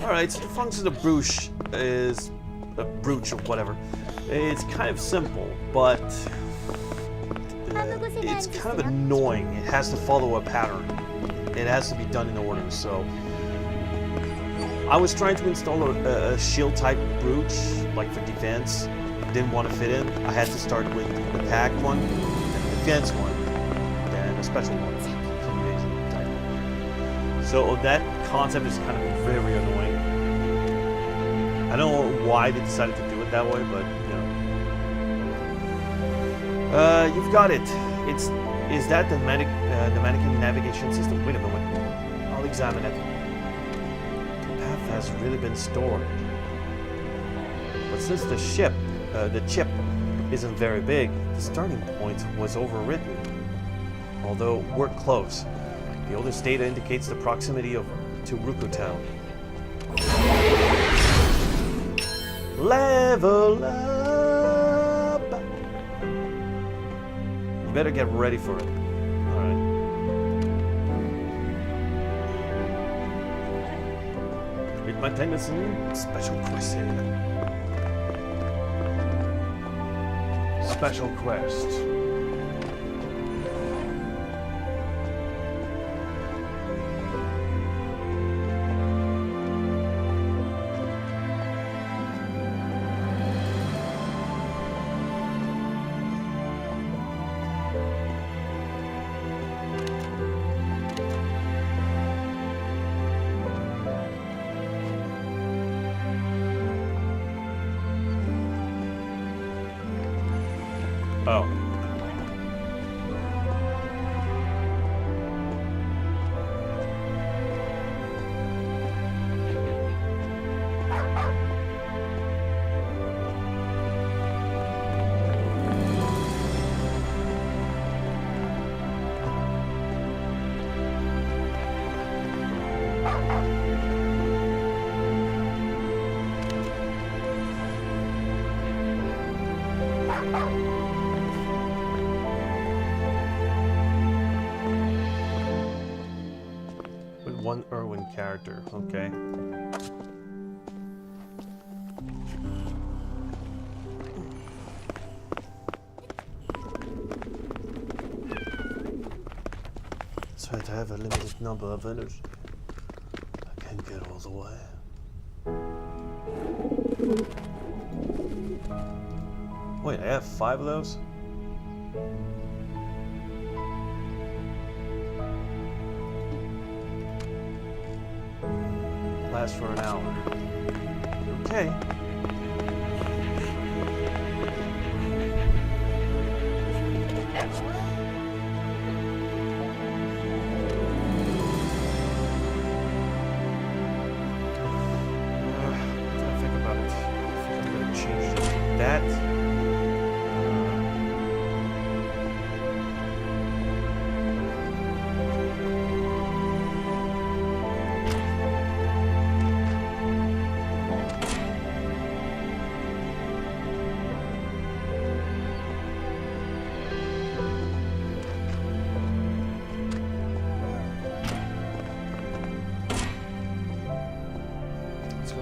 Alright, so the function of brooch is... brooch or whatever. It's kind of simple, but... it's kind of annoying. It has to follow a pattern. It has to be done in order, so... I was trying to install a shield type brooch, like for defense. Didn't want to fit in. I had to start with the packed one, then the defense one, then a special one. So that concept is kind of very annoying. I don't know why they decided to do it that way, but you know. You've got it. Is that the mannequin navigation system? Wait a moment. I'll examine it. The path has really been stored. But since the chip isn't very big, the starting point was overwritten. Although we're close. The oldest data indicates the proximity to Ruku Town. Level up! You better get ready for it. Alright. Read my tendency. Special quest. Special quest. Oh. One Irwin character, okay. So I have a limited number of vendors. I can't get all the way. Wait, I have 5 of those? Last for an hour. Okay. What did I think about it? I think I'm gonna change that.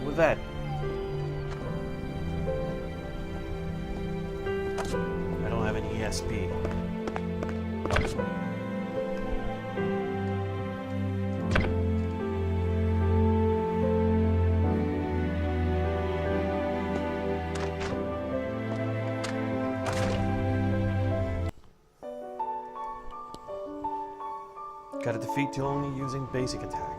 With that. I don't have any ESP. Gotta defeat you only using basic attack.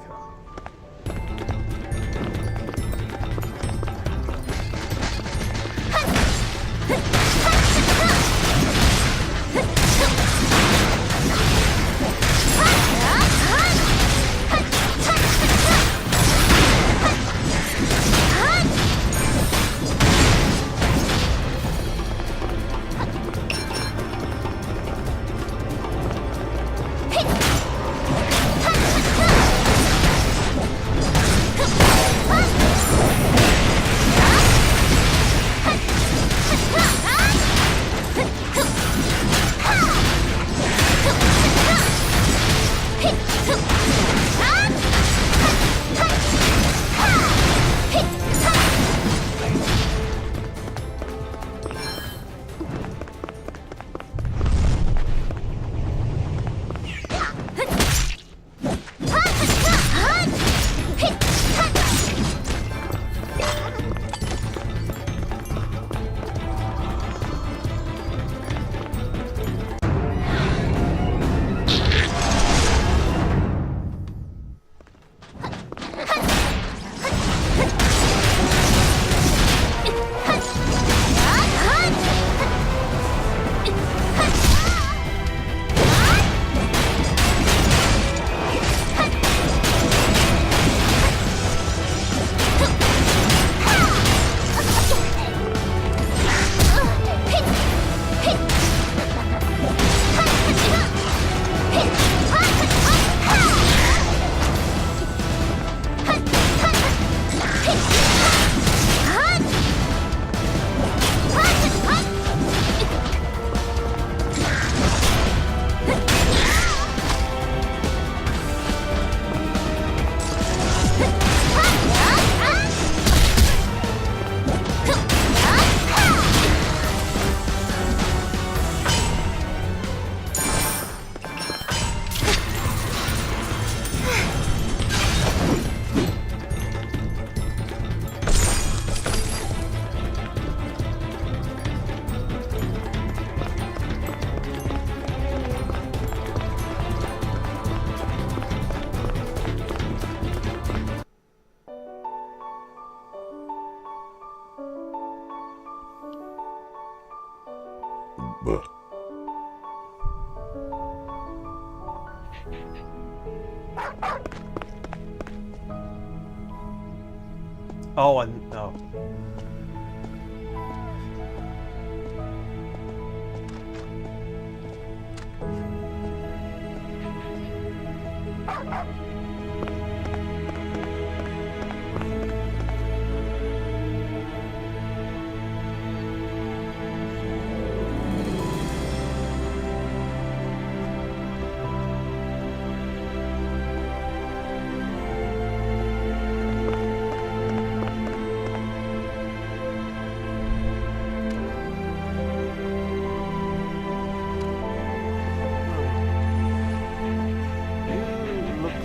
Oh, and no.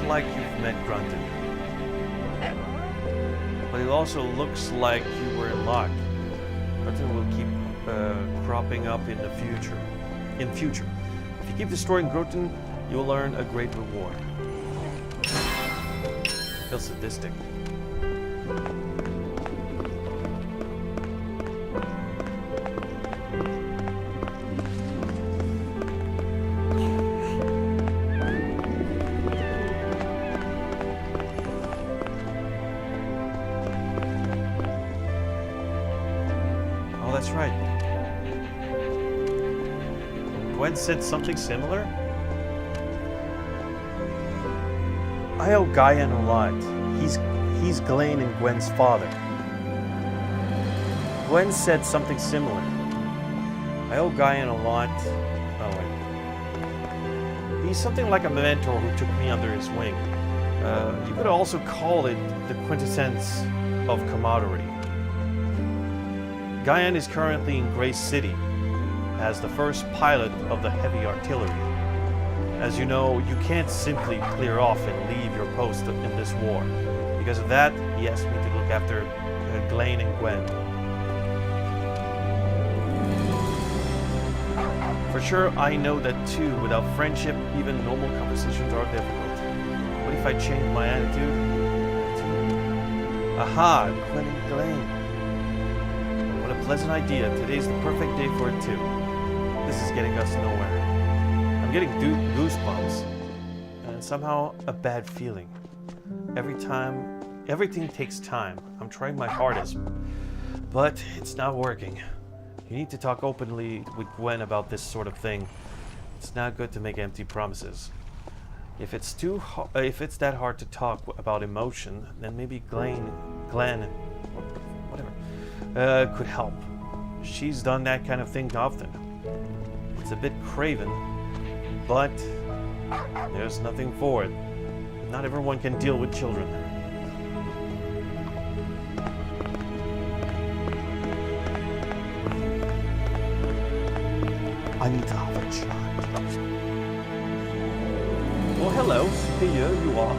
Like you've met Grunton, but it also looks like you were in luck. Grunton will keep cropping up in the future. If you keep destroying Grunton, you'll earn a great reward. Feels sadistic. That's right. Gwen said something similar? I owe Guyan a lot. He's Glenn and Gwen's father. Gwen said something similar. I owe Guyan a lot. Oh wait. He's something like a mentor who took me under his wing. You could also call it the quintessence of camaraderie. Guyan is currently in Grace City as the first pilot of the heavy artillery. As you know, you can't simply clear off and leave your post in this war. Because of that, he asked me to look after Glenn and Gwen. For sure, I know that too. Without friendship, even normal conversations are difficult. What if I change my attitude? Aha, Gwen and Glenn. Pleasant idea. Today's the perfect day for it too. This is getting us nowhere. I'm getting goosebumps and somehow a bad feeling. Everything takes time. I'm trying my hardest, but it's not working. You need to talk openly with Gwen about this sort of thing. It's not good to make empty promises. If it's that hard to talk about emotion, then maybe Glenn, or whatever. Could help. She's done that kind of thing often. It's a bit craven, but there's nothing for it. Not everyone can deal with children. I need to have a child. Well, hello. Here you are.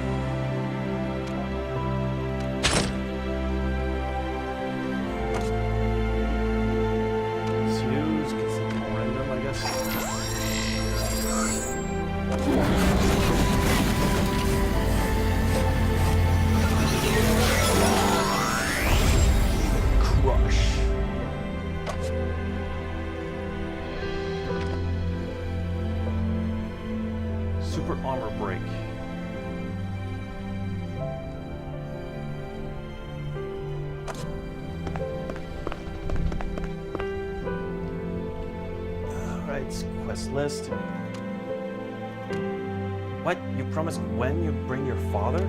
Super armor break. Alright, quest list. What? You promised Gwen you'd bring your father?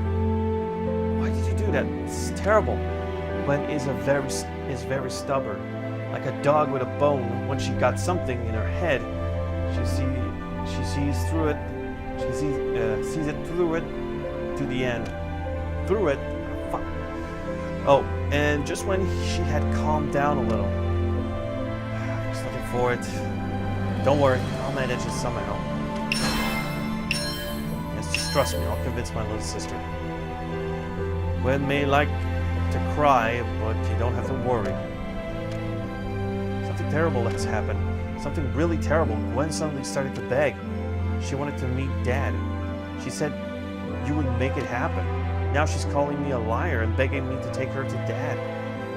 Why did you do that? It's terrible. Gwen is very stubborn. Like a dog with a bone. Once she got something in her head, she sees through it. She sees it through it to the end. Through it? Fuck. Oh, and just when she had calmed down a little. There's nothing for it. Don't worry, I'll manage it somehow. Yes, just trust me, I'll convince my little sister. Gwen may like to cry, but you don't have to worry. Something terrible has happened. Something really terrible. Gwen suddenly started to beg. She wanted to meet Dad. She said you would make it happen. Now she's calling me a liar and begging me to take her to Dad.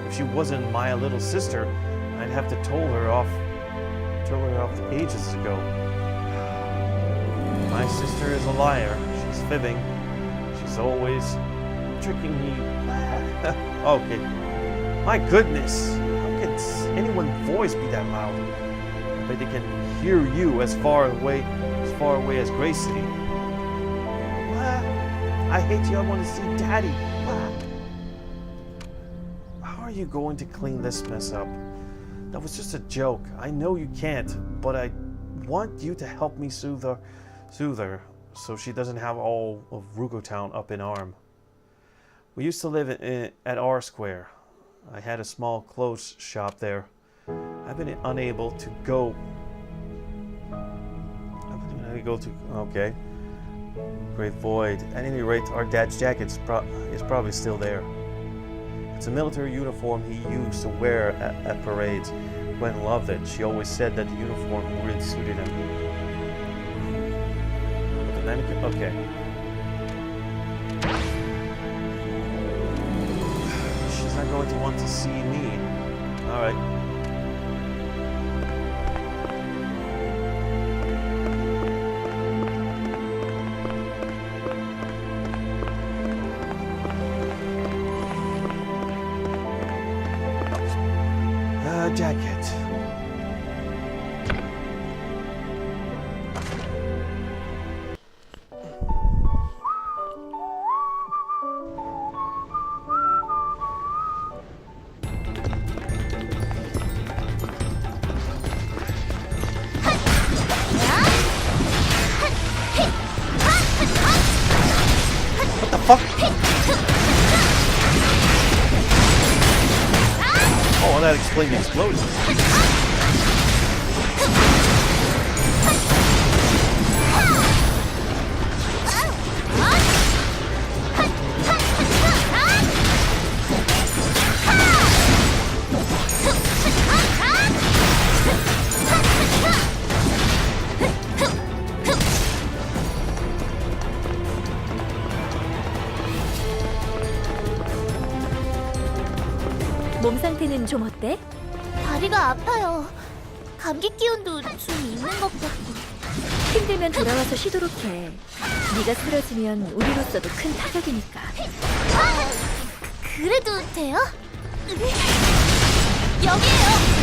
If she wasn't my little sister, I'd have to told her off threw her off ages ago. My sister is a liar. She's fibbing. She's always tricking me. Okay. My goodness. How can anyone's voice be that loud? I bet they can hear you as far away as Gray City. I hate you. I want to see Daddy. How are you going to clean this mess up? That was just a joke. I know you can't, but I want you to help me soothe her so she doesn't have all of Rugo Town up in arm. We used to live at R Square. I had a small clothes shop there. I've been unable to go. Okay. Great Void. At any rate, our dad's jacket is probably still there. It's a military uniform he used to wear at parades. Gwen loved it. She always said that the uniform really suited him. But the mannequin... Okay. She's not going to want to see me. Alright. Jacket. What the fuck? Oh, that explains the explosion. 몸 상태는 좀 어때? 다리가 아파요. 감기 기운도 좀 있는 것 같고. 힘들면 돌아와서 쉬도록 해. 네가 쓰러지면 우리로서도 큰 타격이니까. 그래도 돼요? 여기에요.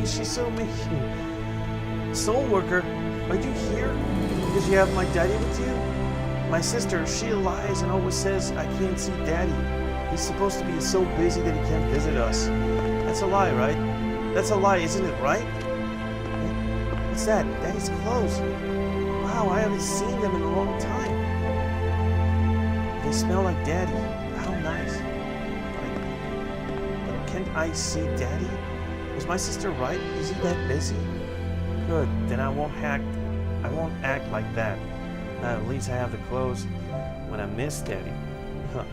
she's so mean. Soul worker, are you here? Because you have my daddy with you? My sister, she lies and always says I can't see daddy. He's supposed to be so busy that he can't visit us. That's a lie, right? That's a lie, isn't it, right? What's that? Daddy's clothes. Wow, I haven't seen them in a long time. They smell like daddy. How nice. But can't I see daddy? Was my sister right? Is he that busy? Good, then I won't act like that. Now at least I have the clothes when I miss daddy. Huh.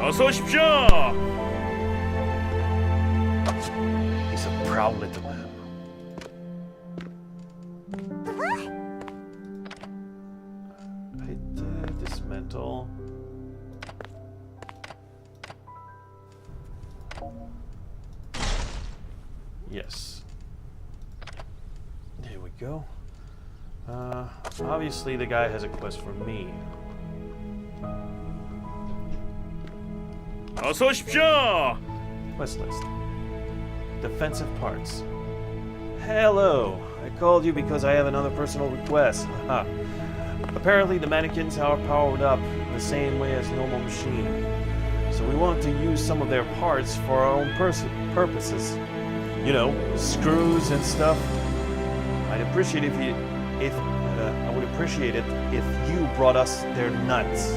어서 오십시오. He's a proud little man. Dismantle. Yes. There we go. Obviously the guy has a quest for me. 어서 오십시오. Quest list. Defensive parts. Hello. I called you because I have another personal request. Haha. Apparently the mannequins are powered up the same way as normal machine. So we want to use some of their parts for our own purposes. You know, screws and stuff. I'd appreciate I would appreciate it if you brought us their nuts.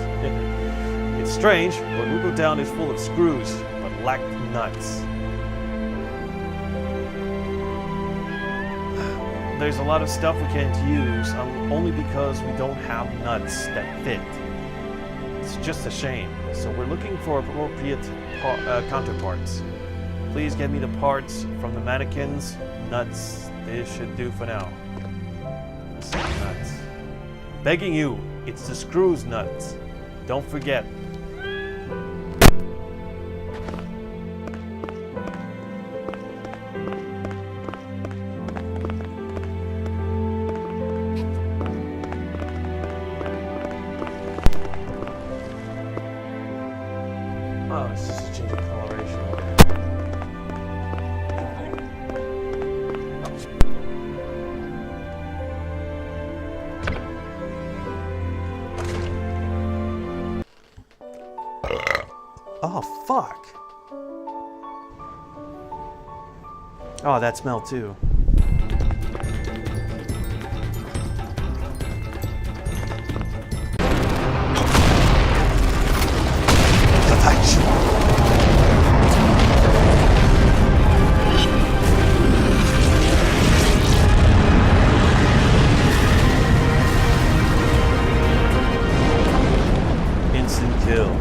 It's strange, but Wiggle Down is full of screws, but lacked nuts. There's a lot of stuff we can't use, only because we don't have nuts that fit. It's just a shame. So we're looking for appropriate counterparts. Please get me the parts from the mannequins. Nuts, this should do for now. Nuts. Begging you, it's the screws nuts. Don't forget. Oh, it's just a change of coloration. Oh, fuck. Oh, that smell too. Instant kill.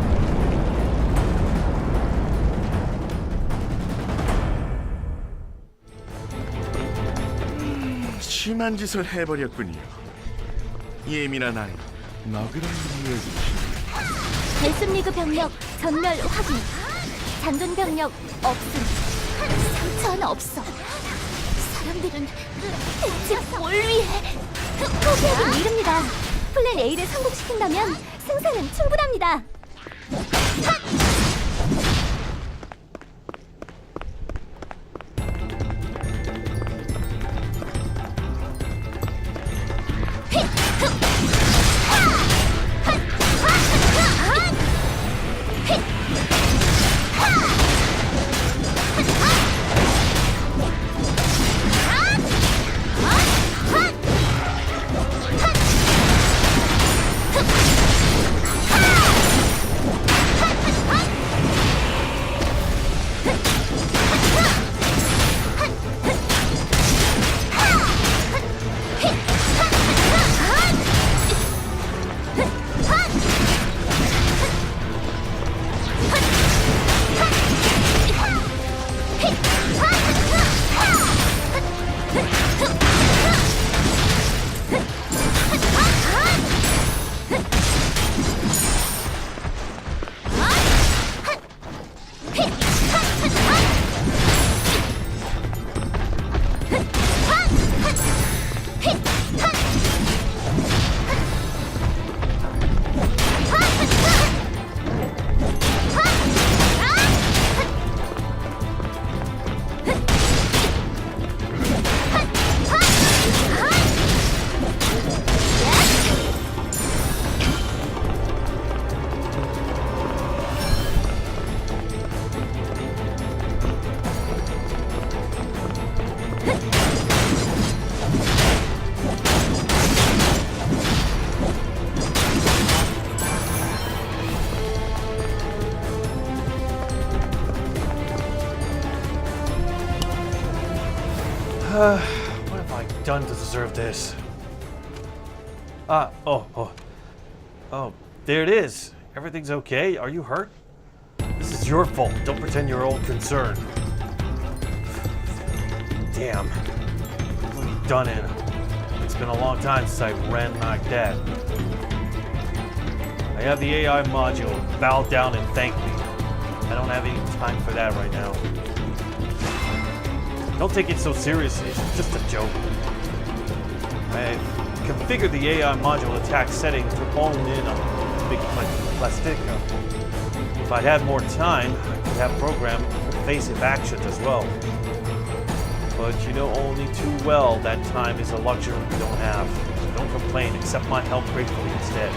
심한 짓을 해버렸군요. 예민한 아이, 너그러운 이해주시. 델슨 병력 전멸 확인. 장전 병력 없음. 상처 하나 없어. 사람들은 대체 뭘 위해? 포기하긴 이릅니다. 플랜 A를 성공시킨다면 승산은 충분합니다. What have I done to deserve this? Oh, there it is. Everything's okay. Are you hurt? This is your fault. Don't pretend you're all concerned. Damn. What have you done in? It's been a long time since I ran like that. I have the AI module. Bow down and thank me. I don't have any time for that right now. Don't take it so seriously, it's just a joke. I configured the AI module attack setting to hone in on big plastica. If I'd had more time, I could have programmed evasive actions as well. But you know only too well that time is a luxury we don't have. So don't complain, accept my help gratefully instead.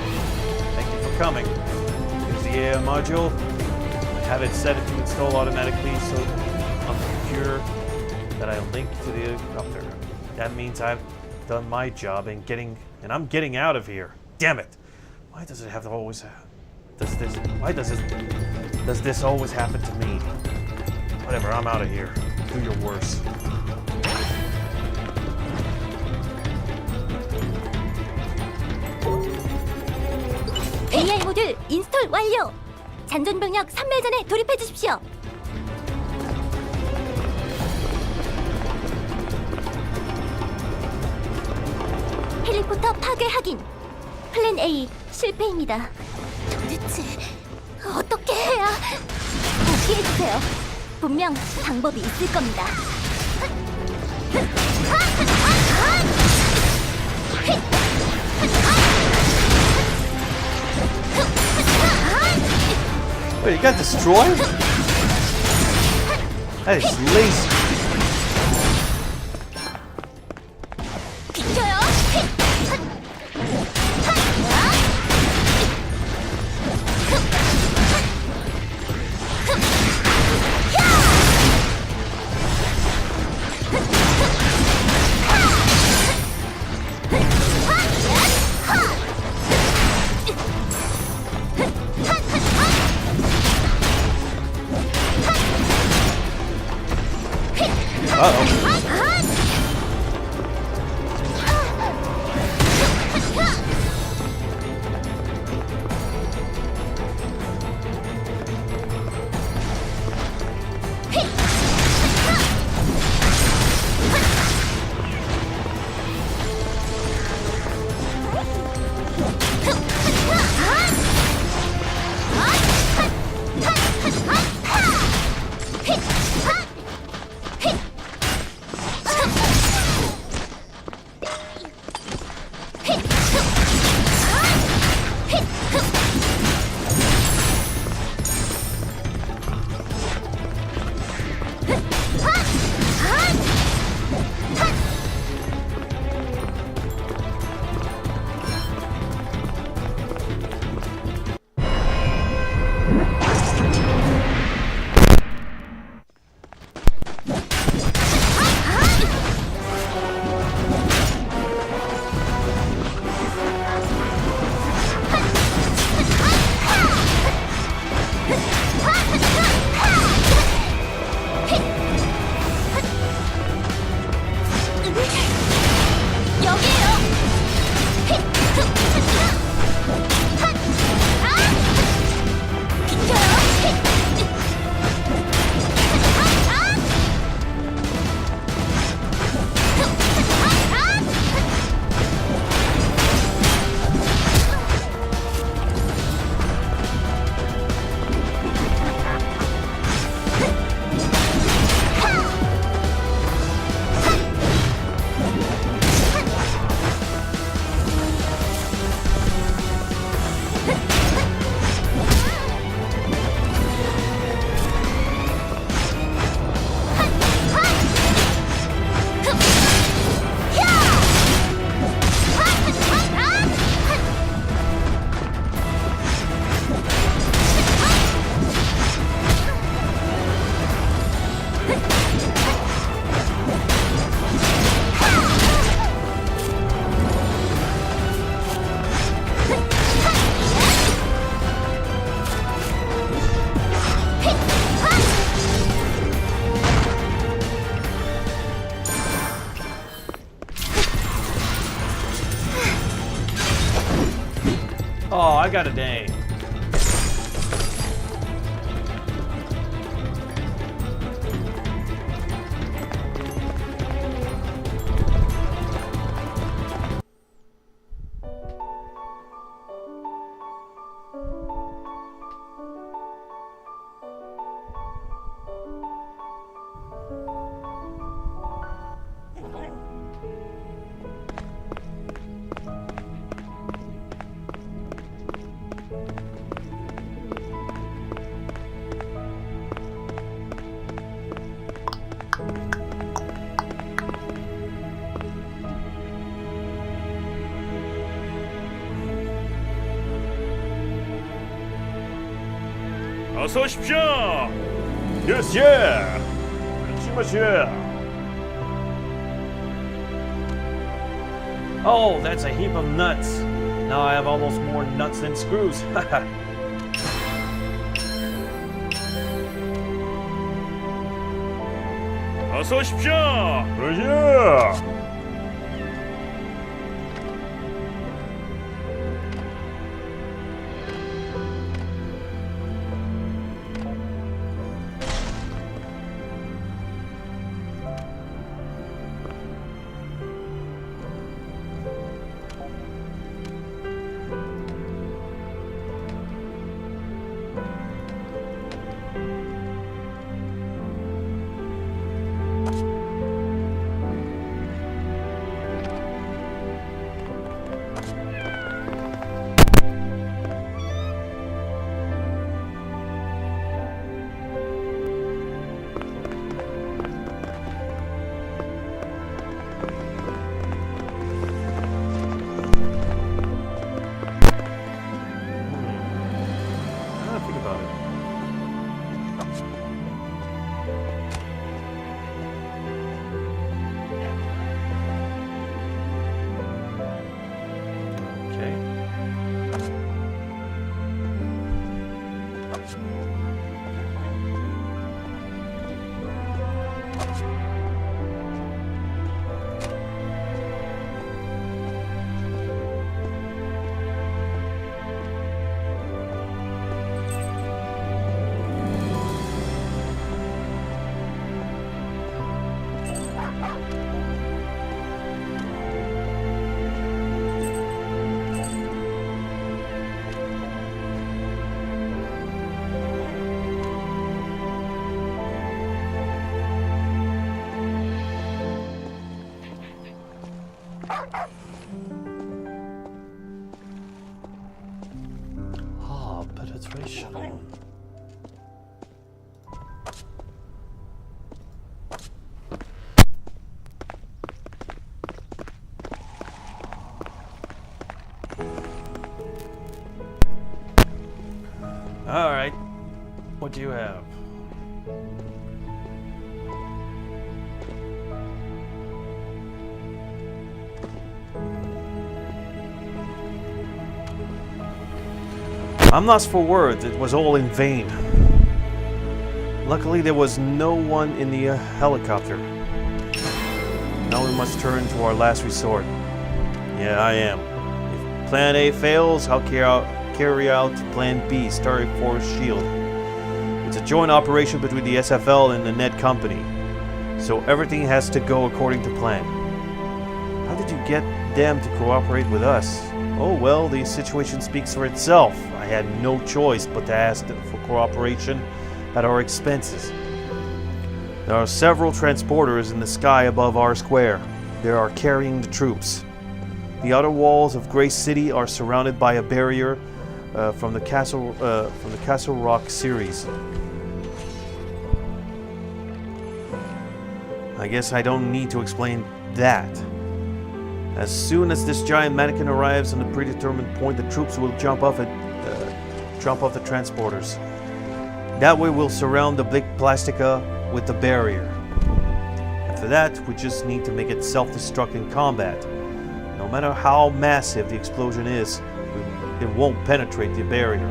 Thank you for coming. Here's the AI module. I have it set to install automatically so on the computer that I link to the helicopter. That means I've done my job and I'm getting out of here. Damn it! Why does it have to always does this always happen to me? Whatever, I'm out of here. Do your worst. AI 모듈 인스톨 완료. 잔존병력 3매전에 돌입해 주십시오. 헬리콥터 파괴 확인. 플랜 A 실패입니다. 도대체 어떻게 해야? 복귀해주세요. 분명 방법이 있을 겁니다. Wait, you got destroyed? That is lazy. 비켜요. Uh-oh. got a day. 어서 오십시오. Yes, yeah. Monsieur. Oh, that's a heap of nuts. Now I have almost more nuts than screws. 어서 오십시오. Yeah. Penetration. All right. What do you have? I'm lost for words. It was all in vain. Luckily, there was no one in the helicopter. Now we must turn to our last resort. Yeah, I am. If Plan A fails, I'll carry out Plan B, Starry Force Shield. It's a joint operation between the SFL and the Net Company, so everything has to go according to plan. How did you get them to cooperate with us? Oh well, the situation speaks for itself. I had no choice but to ask for cooperation at our expenses. There are several transporters in the sky above our square. They are carrying the troops. The outer walls of Grey City are surrounded by a barrier from the Castle Rock series. I guess I don't need to explain that. As soon as this giant mannequin arrives on the predetermined point, the troops will jump off the transporters. That way we'll surround the big plastica with the barrier. After that, we just need to make it self-destruct in combat. No matter how massive the explosion is, it won't penetrate the barrier.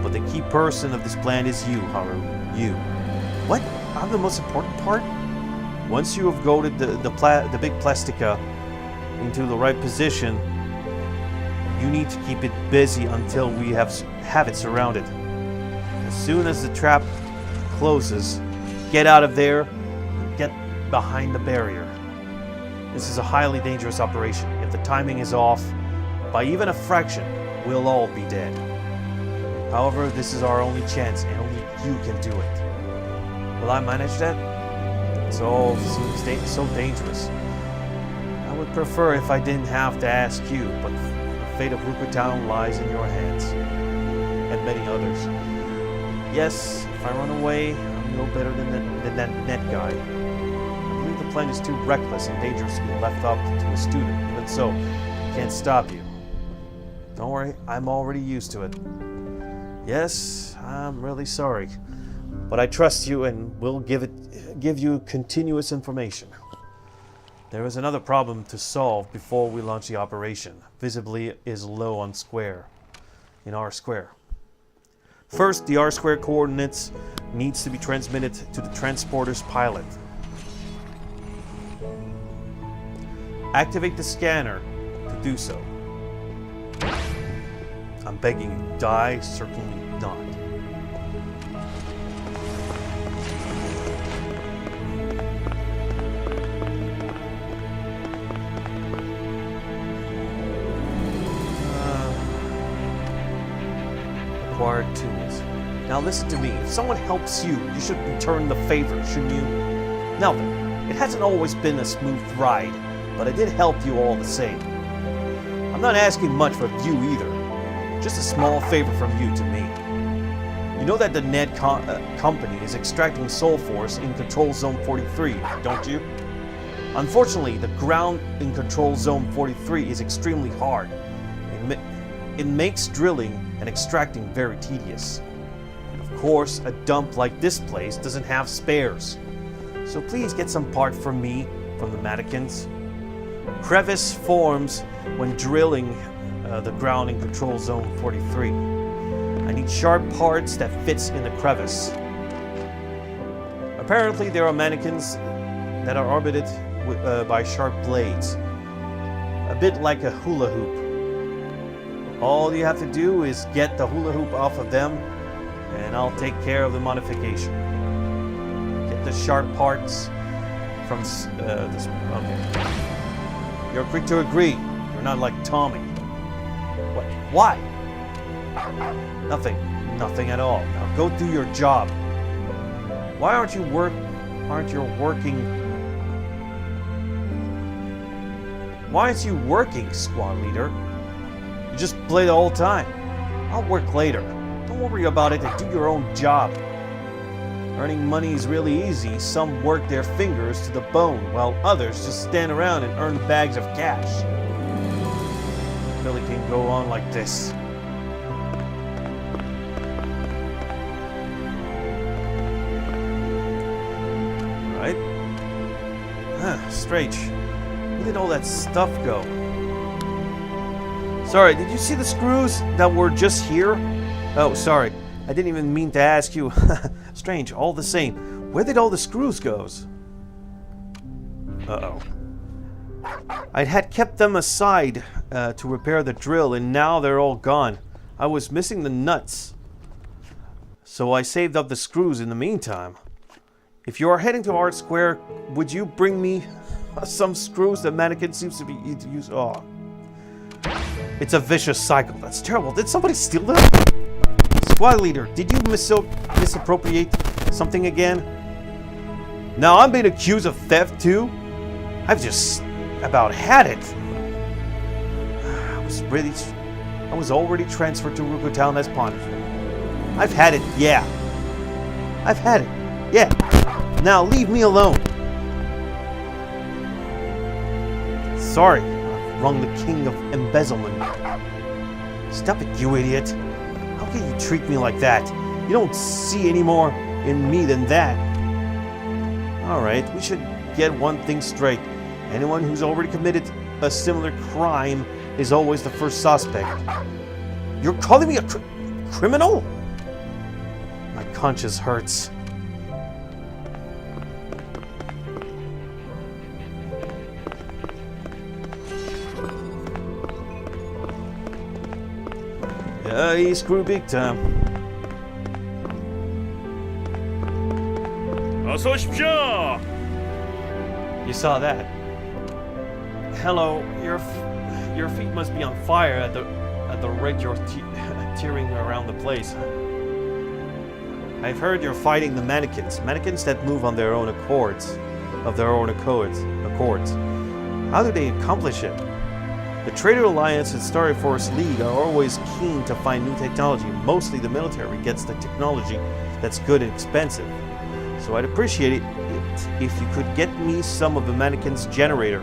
But the key person of this plan is you, Haru. You. What? I'm the most important part? Once you have goaded the big plastica into the right position, You need to keep it busy until we have it surrounded. As soon as the trap closes, get out of there and get behind the barrier. This is a highly dangerous operation. If the timing is off, by even a fraction, we'll all be dead. However, this is our only chance, and only you can do it. Will I manage that? It all seems so dangerous. I would prefer if I didn't have to ask you, but the fate of Ruka Town lies in your hands, and many others. Yes, if I run away, I'm no better than that net guy. I believe the plan is too reckless and dangerous to be left up to a student. Even so, I can't stop you. Don't worry, I'm already used to it. Yes, I'm really sorry, but I trust you and will give you continuous information. There is another problem to solve before we launch the operation. Visibly is low on in R square. First, the R square coordinates needs to be transmitted to the transporter's pilot. Activate the scanner to do so. I'm begging you, die, certainly not. Acquired tools. Now listen to me. If someone helps you, you should return the favor, shouldn't you? Now then, it hasn't always been a smooth ride, but I did help you all the same. I'm not asking much from you either. Just a small favor from you to me. You know that the Ned company is extracting Soul Force in Control Zone 43, don't you? Unfortunately, the ground in Control Zone 43 is extremely hard. It makes drilling and extracting very tedious. Of course, a dump like this place doesn't have spares. So please get some part for me from the mannequins. Crevice forms when drilling the ground in Control Zone 43. I need sharp parts that fits in the crevice. Apparently there are mannequins that are orbited by sharp blades. A bit like a hula hoop. All you have to do is get the hula hoop off of them, and I'll take care of the modification. Get the sharp parts from this. Okay. You're quick to agree. You're not like Tommy. What? Why? Nothing. Nothing at all. Now go do your job. Why aren't you working? Why aren't you working, squad leader? You just play the whole time. I'll work later. Don't worry about it and do your own job. Earning money is really easy. Some work their fingers to the bone, while others just stand around and earn bags of cash. Really can't go on like this. Right? Strange. Where did all that stuff go? Sorry, did you see the screws that were just here? Oh, sorry. I didn't even mean to ask you. Strange, all the same. Where did all the screws go? Uh-oh. I had kept them aside to repair the drill, and now they're all gone. I was missing the nuts. So I saved up the screws in the meantime. If you are heading to Art Square, would you bring me some screws? The mannequin seems to be used. Oh. It's a vicious cycle. That's terrible. Did somebody steal them? Squad leader, did you misappropriate something again? Now I'm being accused of theft too? I've just about had it. I was already transferred to Ruka Town as punishment. I've had it, yeah. I've had it, yeah. Now leave me alone. Sorry, I've wronged the king of embezzlement. Stop it, you idiot. How can you treat me like that? You don't see any more in me than that. Alright, we should get one thing straight. Anyone who's already committed a similar crime is always the first suspect. You're calling me a criminal? My conscience hurts. He screwed big time. 어서 오십시오. You saw that. Hello, your feet must be on fire at the rate you're tearing around the place. I've heard you're fighting the mannequins that move on their own accords, How do they accomplish it? The Trader Alliance and Star Force League are always keen to find new technology. Mostly the military gets the technology that's good and expensive. So I'd appreciate it if you could get me some of the mannequin's generator.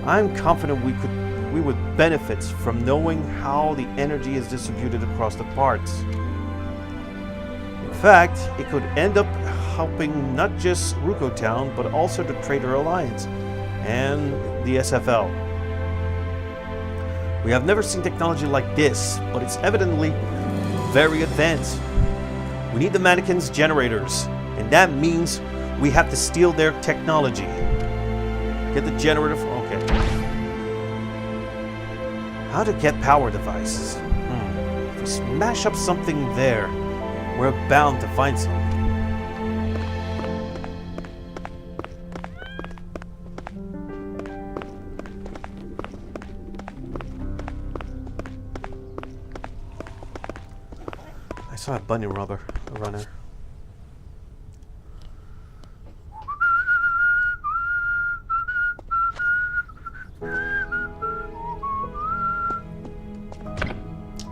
I'm confident we would benefit from knowing how the energy is distributed across the parts. In fact, it could end up helping not just Ruko Town, but also the Trader Alliance and the SFL. We have never seen technology like this, but it's evidently very advanced. We need the mannequin's generators, and that means we have to steal their technology. Get the generator okay. How to get power devices? If we smash up something there, we're bound to find some. I saw a bunny runner.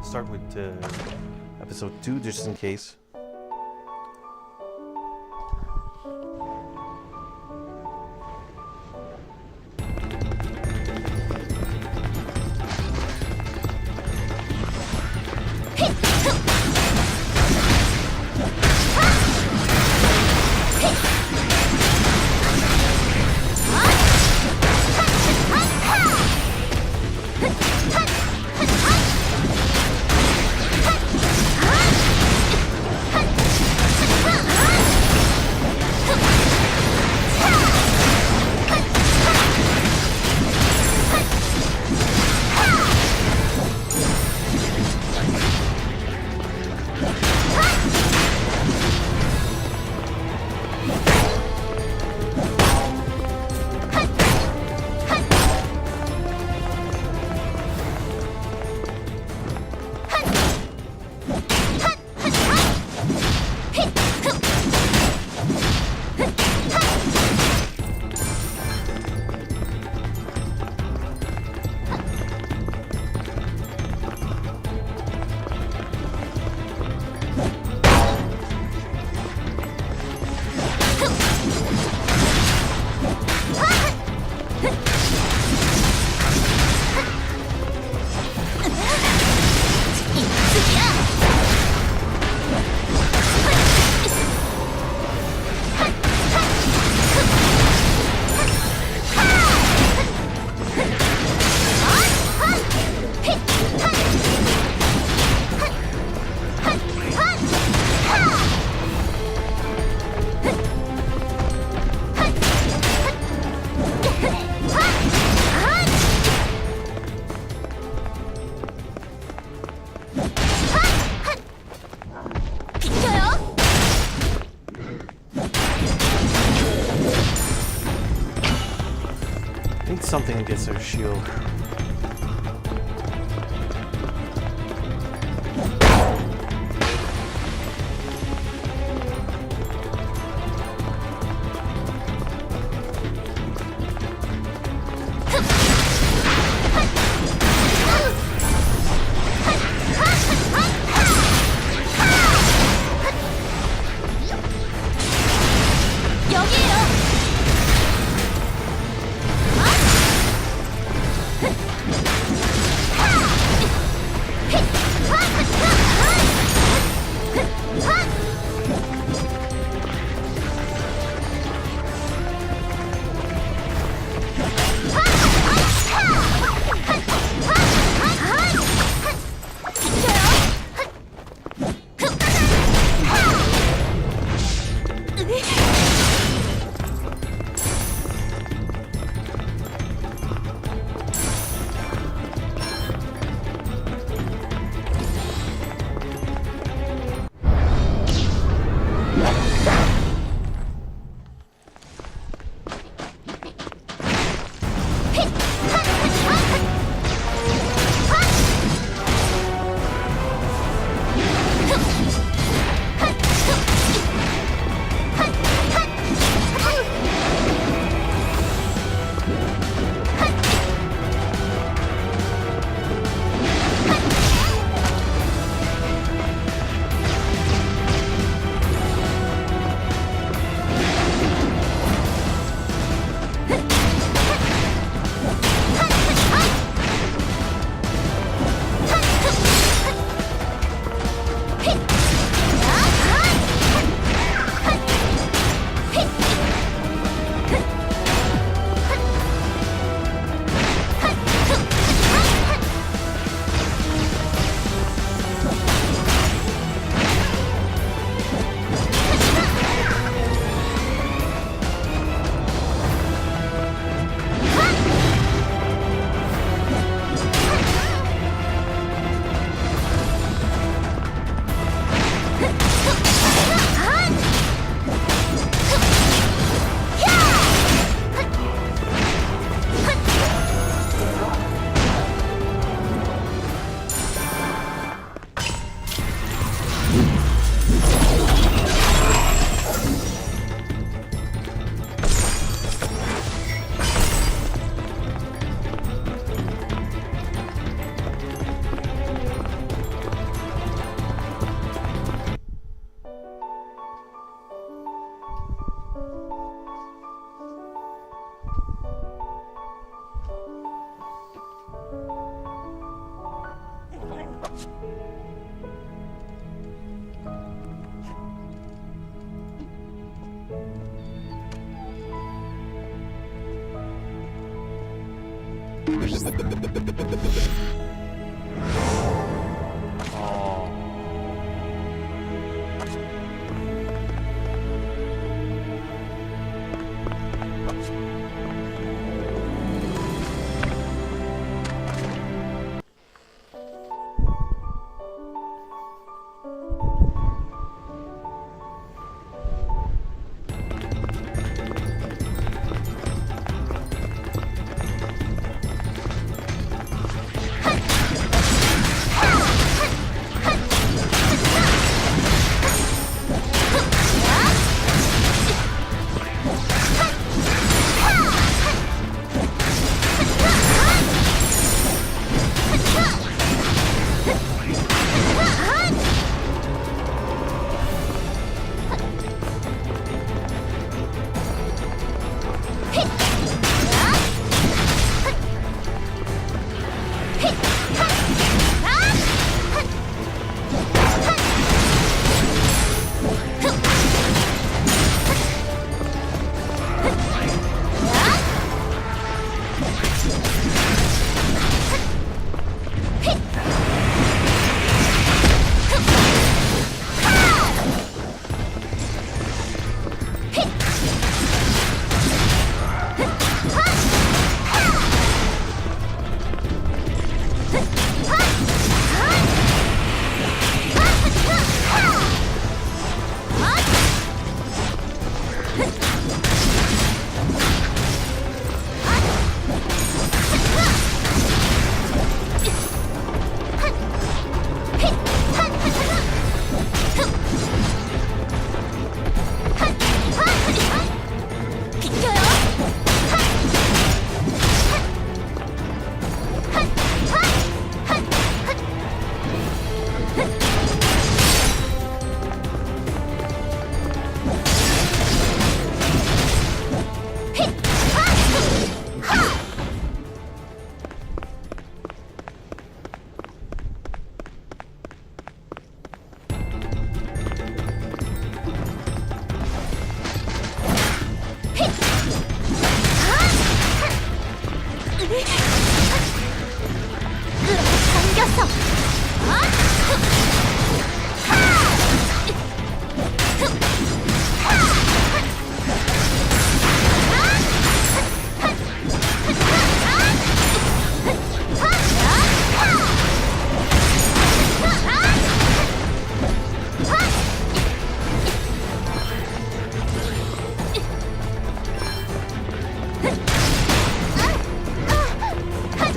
Start with episode 2 just in case. Something against their shield. 여기에요.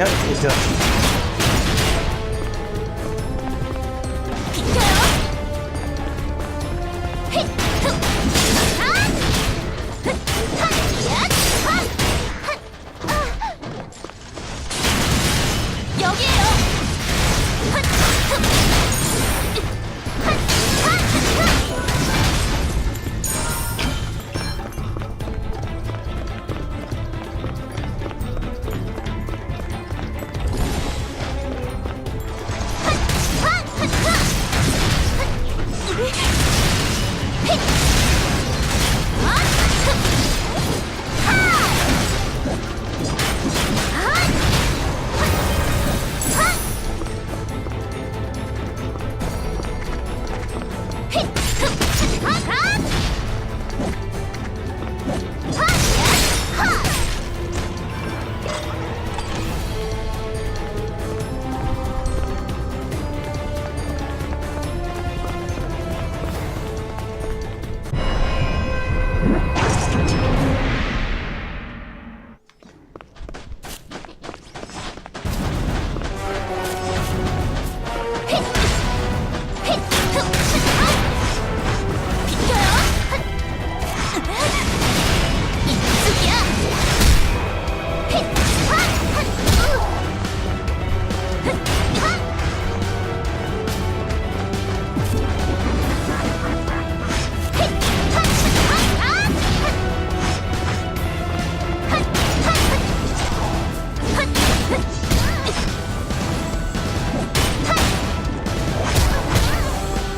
Yep, it does.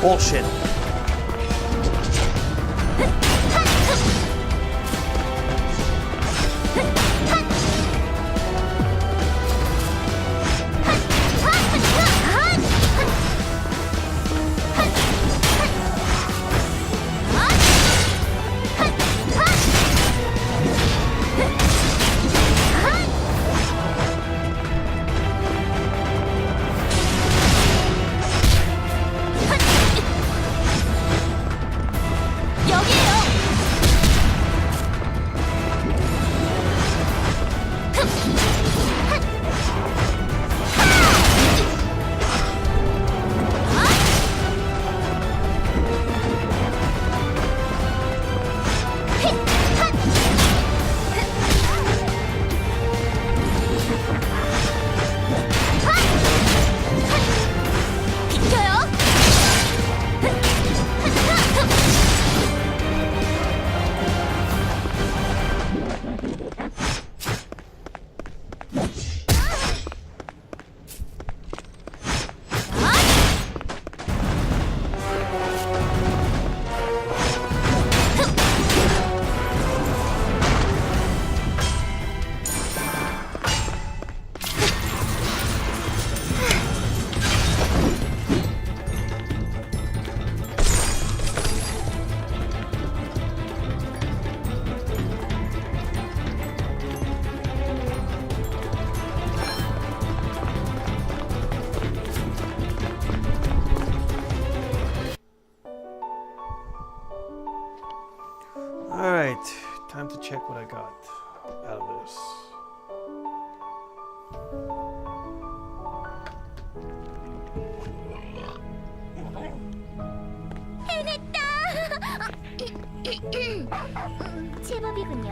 Bullshit. Time to check what I got out of this. 제법이군요.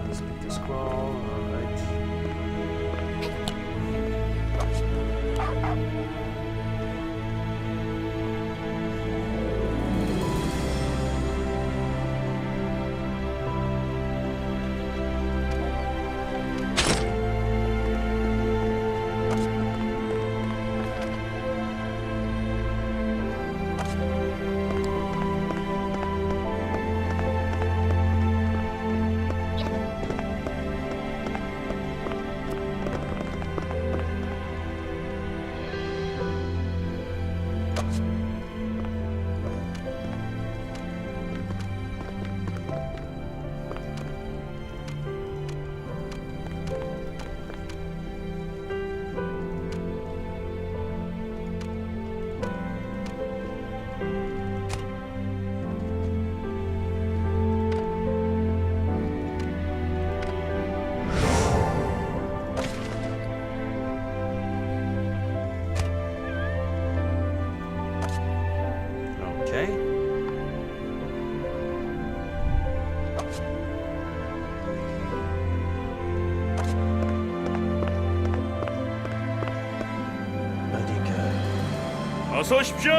Let's pick the scroll. Alright. Okay. 어디가? 어서 오십시오.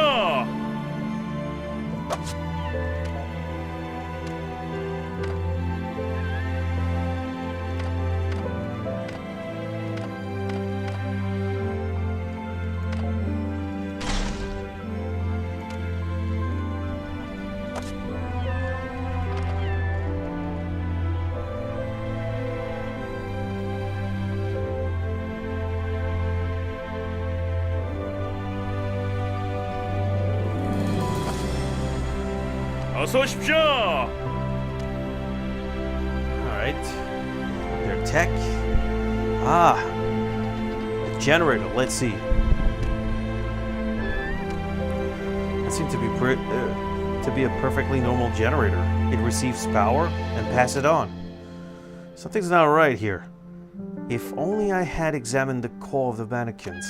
어서 오십시오. Alright. Their tech. Ah. The generator. Let's see. That seems to be a perfectly normal generator. It receives power and passes it on. Something's not right here. If only I had examined the core of the mannequins.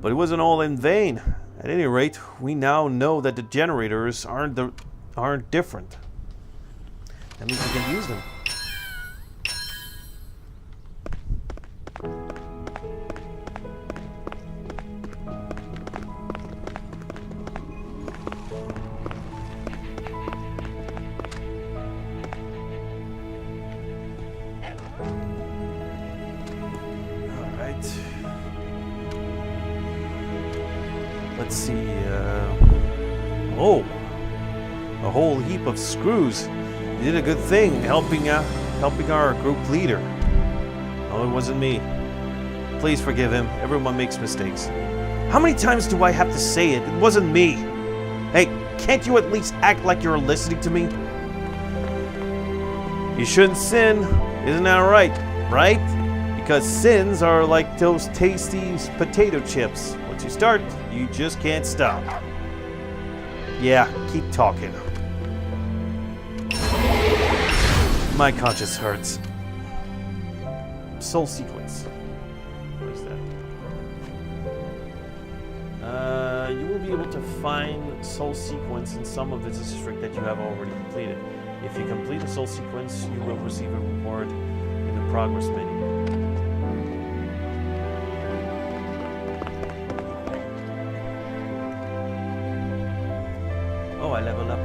But it wasn't all in vain. At any rate, we now know that the generators aren't different. That means we can use them. Let's see, oh, a whole heap of screws. You did a good thing helping our group leader. Oh, it wasn't me. Please forgive him. Everyone makes mistakes. How many times do I have to say it? It wasn't me. Hey, can't you at least act like you're listening to me? You shouldn't sin. Isn't that right? Right? Because sins are like those tasty potato chips. Once you start, you just can't stop. Yeah, keep talking. My conscience hurts. Soul sequence. What is that? You will be able to find soul sequence in some of the district that you have already completed. If you complete a soul sequence, you will receive a reward in the progress menu. Oh, I leveled up.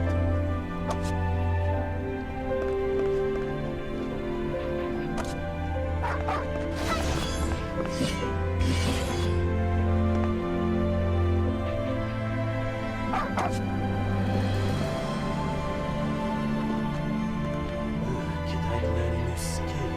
Can I learn a new skill?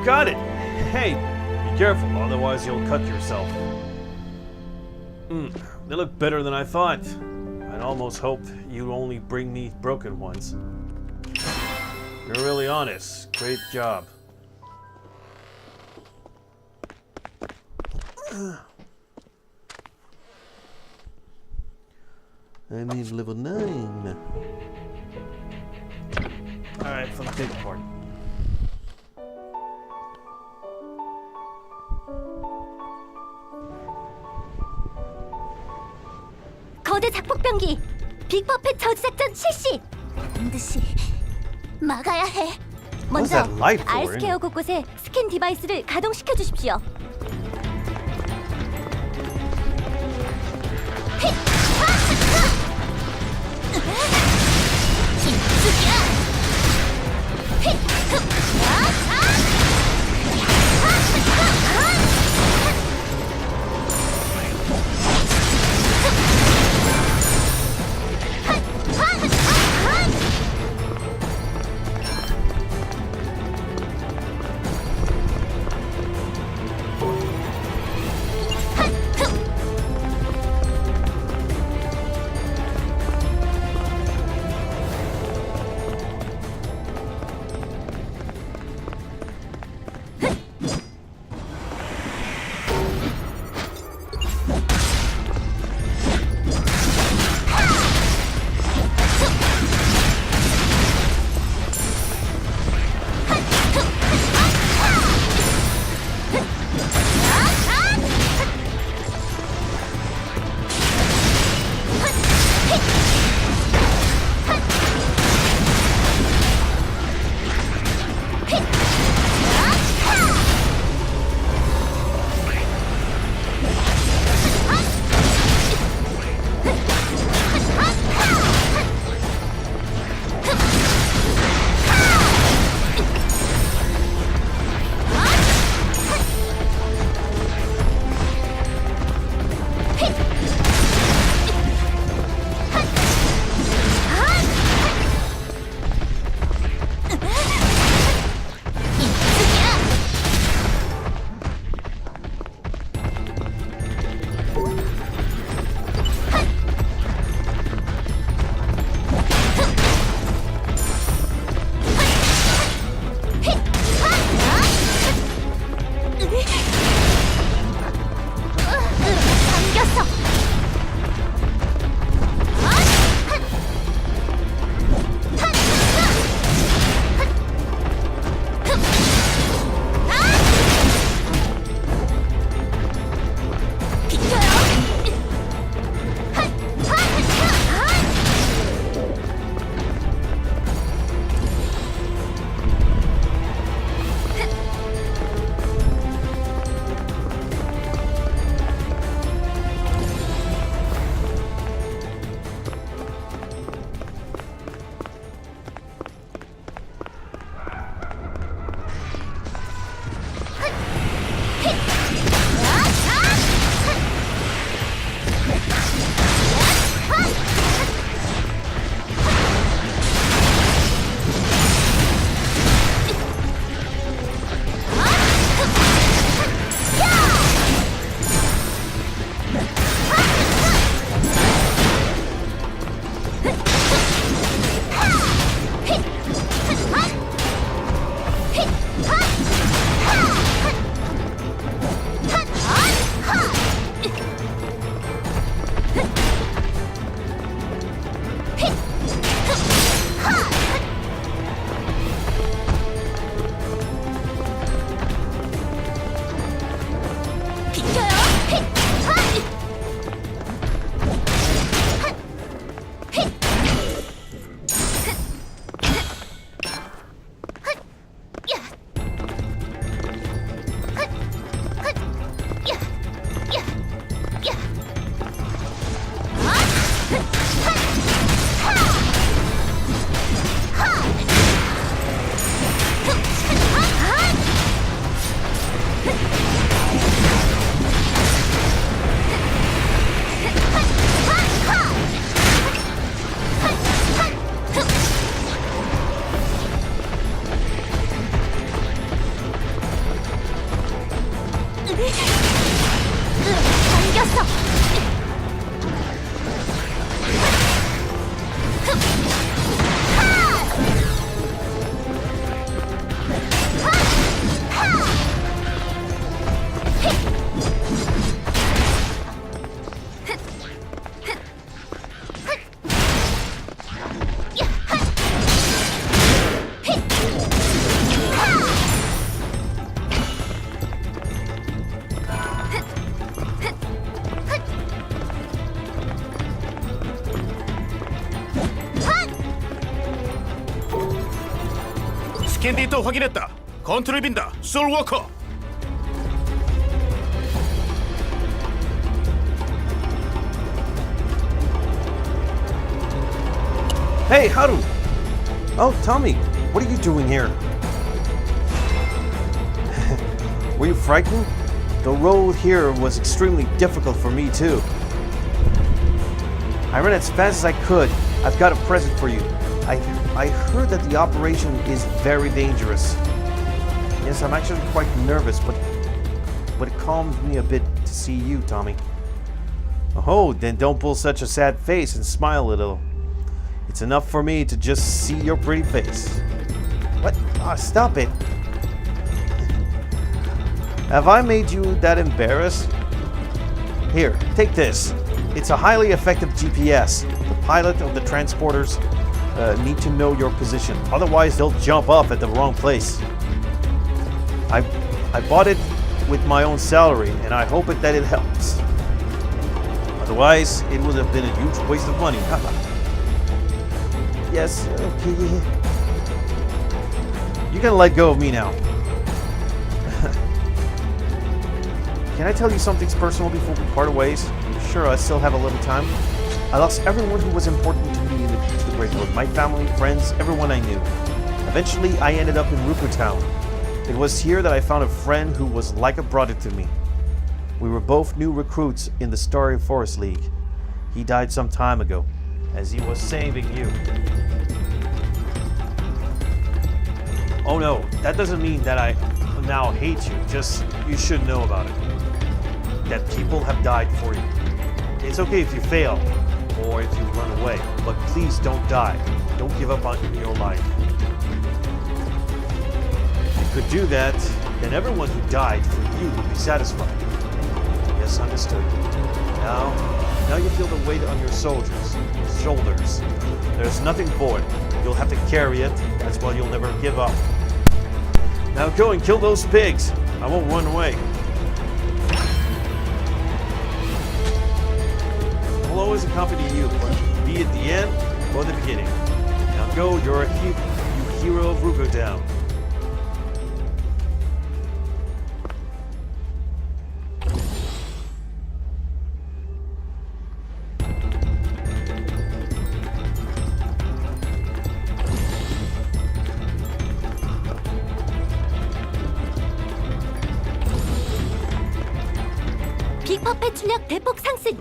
You've got it. Hey, be careful, otherwise you'll cut yourself. They look better than I thought. I'd almost hoped you'd only bring me broken ones. You're really honest. Great job. I need level 9. Alright, for the big part. 거대 작폭병기 빅퍼펫 저지작전 실시. 반드시 막아야 해. 먼저 that light for? 알스케어 곳곳에 스캔 디바이스를 가동시켜 주십시오. 스캔 데이터 확인했다. 건투를 빈다. 솔워커. Hey, Haru! Oh, Tommy, what are you doing here? Were you frightened? The road here was extremely difficult for me too. I ran as fast as I could. I've got a present for you. I heard that the operation is very dangerous. Yes, I'm actually quite nervous, but it calms me a bit to see you, Tommy. Oh, then don't pull such a sad face and smile a little. It's enough for me to just see your pretty face. What? Ah, stop it. Have I made you that embarrassed? Here, take this. It's a highly effective GPS. The pilot of the transporters need to know your position. Otherwise, they'll jump off at the wrong place. I bought it with my own salary, and I hope that it helps. Otherwise, it would have been a huge waste of money. Yes, okay. You can let go of me now. Can I tell you something personal before we part ways? Sure, I still have a little time. I lost everyone who was important to me to the Great Road. My family, friends, everyone I knew. Eventually, I ended up in Ruku Town. It was here that I found a friend who was like a brother to me. We were both new recruits in the Starry Forest League. He died some time ago, as he was saving you. Oh no, that doesn't mean that I now hate you. Just, you should know about it. That people have died for you. It's okay if you fail, or if you run away, but please don't die. Don't give up on your life. If you could do that, then everyone who died for you would be satisfied. Yes, understood. Now you feel the weight on your shoulders. There's nothing for it. You'll have to carry it. That's why you'll never give up. Now go and kill those pigs. I won't run away. I'll always accompany you, be at the end or the beginning. Now go, you're a hero of Ruku Town. 빅퍼펫 출력 대폭 상승.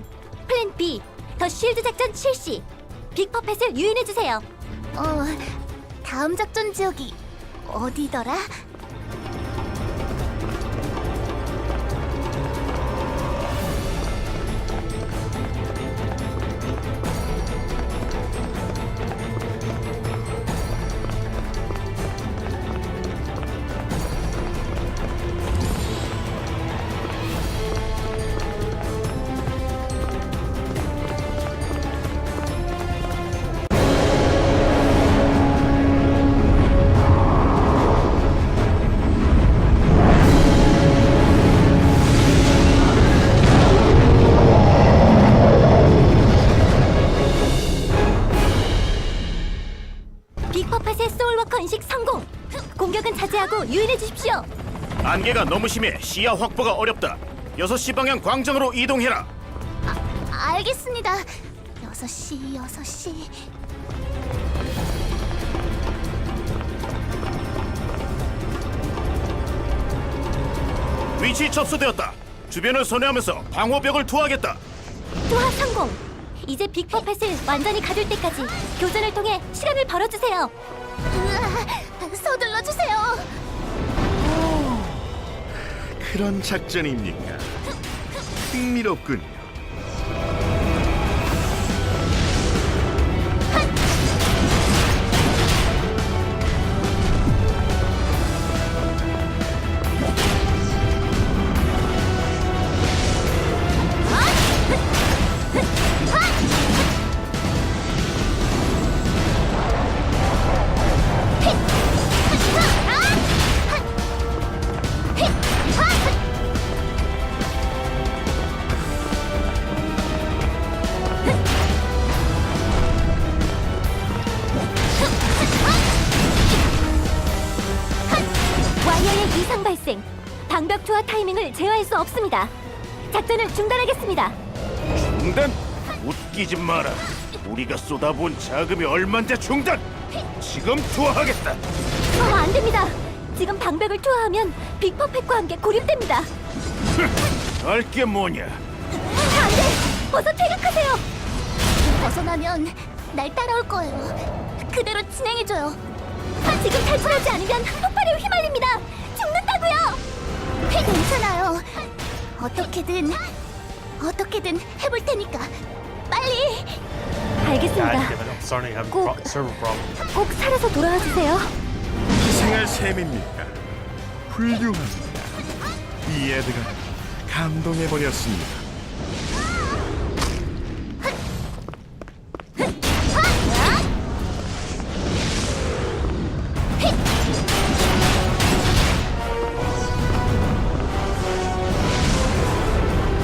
플랜 B, 더 쉴드 작전 실시. 빅퍼펫을 유인해주세요. 다음 작전 지역이 어디더라? 빅퍼펫의 소울워커 인식 성공! 공격은 자제하고 유인해 주십시오! 안개가 너무 심해 시야 확보가 어렵다. 6시 방향 광장으로 이동해라. 알겠습니다. 6시. 위치 접수되었다. 주변을 선회하면서 방호벽을 투하하겠다. 투하 성공! 이제 빅퍼펫을 완전히 가둘 때까지 교전을 통해 시간을 벌어주세요. 서둘러 주세요. 그런 작전입니까? 흥미롭군요. 위치와 타이밍을 제어할 수 없습니다. 작전을 중단하겠습니다. 중단? 웃기지 마라. 우리가 쏟아부은 자금이 얼만데 중단? 지금 투하하겠다. 안 됩니다. 지금 방벽을 투하하면 빅퍼펫과 함께 고립됩니다. 알게 뭐냐? 안 돼! 어서 퇴각하세요! 벗어나면 날 따라올 거예요. 그대로 진행해줘요. 지금 탈출하지 않으면 폭발에 휘말립니다. 죽는다고요! 괜찮아요. 어떻게든 해볼 테니까 빨리! God 알겠습니다. damn it, I'm starting to have 꼭- server problem. 꼭 살아서 돌아와 주세요. 희생할 셈입니까? 훌륭합니다. 이 애들은 감동해버렸습니다.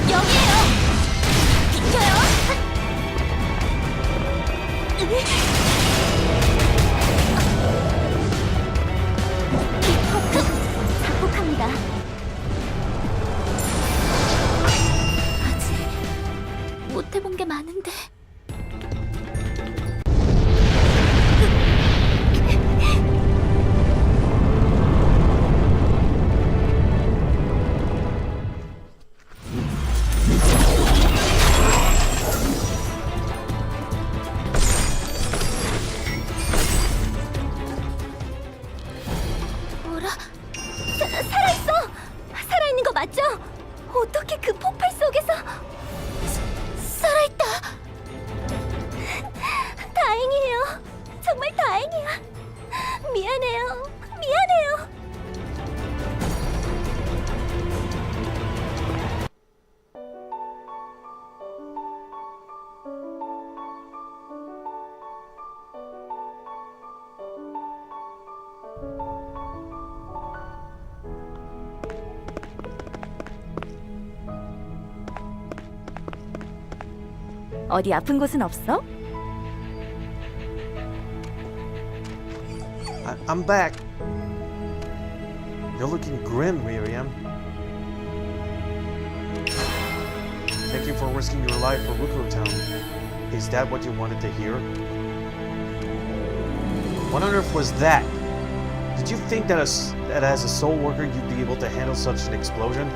여기에요. 비켜요. 빅퍼크 작곡합니다. 아직 못 해본 게 많은데. 뭐라? 살아있어! 살아있는 거 맞죠? 어떻게 그 폭발 속에서 살아있다! 다행이에요. 정말 다행이야. 미안해요. 미안해요. 어디 아픈 곳은 없어? I'm back. You're looking grim, Miriam. Thank you for risking your life for Rukuro Town. Is that what you wanted to hear? What on earth was that? Did you think that as a soul worker you'd be able to handle such an explosion?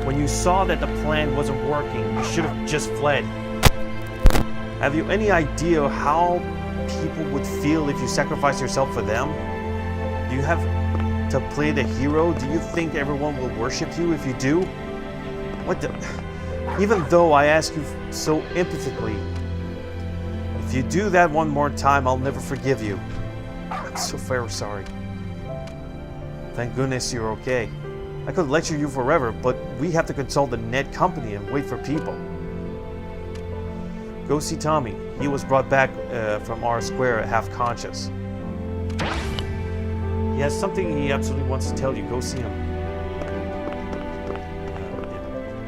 When you saw that the plan wasn't working, you should have just fled. Have you any idea how people would feel if you sacrificed yourself for them? Do you have to play the hero? Do you think everyone will worship you if you do? What the... Even though I ask you so empathetically, if you do that one more time, I'll never forgive you. I'm so very sorry. Thank goodness you're okay. I could lecture you forever, but we have to consult the net company and wait for people. Go see Tommy. He was brought back from our square half-conscious. He has something he absolutely wants to tell you. Go see him.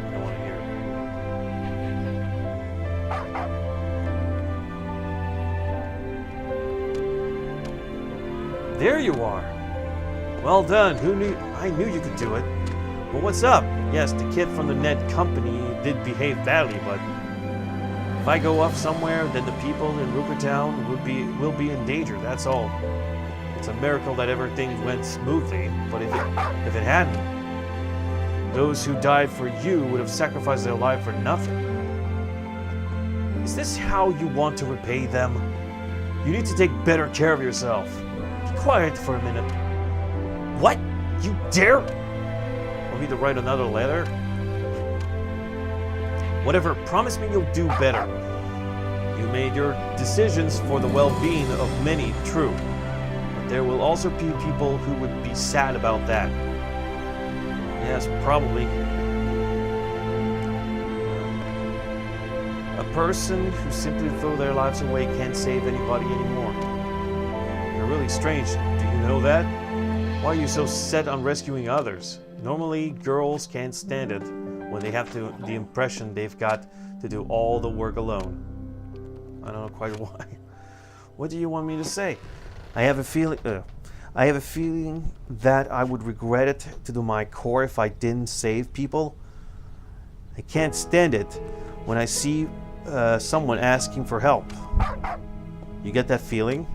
I don't want to hear it. There you are. Well done. Who knew? I knew you could do it. Well, what's up? Yes, the kid from the net company did behave badly, but if I go up somewhere, then the people in Rukuro Town will be in danger. That's all. It's a miracle that everything went smoothly. But if it hadn't, those who died for you would have sacrificed their life for nothing. Is this how you want to repay them? You need to take better care of yourself. Be quiet for a minute. What? You dare? Want me to write another letter? Whatever, promise me you'll do better. You made your decisions for the well-being of many, true. But there will also be people who would be sad about that. Yes, probably. A person who simply throw their lives away can't save anybody anymore. You're really strange. Do you know that? Why are you so set on rescuing others? Normally, girls can't stand it when they have the impression they've got to do all the work alone. I don't know quite why. What do you want me to say? I have a feeling I have a feeling that I would regret it to my core if I didn't save people. I can't stand it when I see someone asking for help. You get that feeling?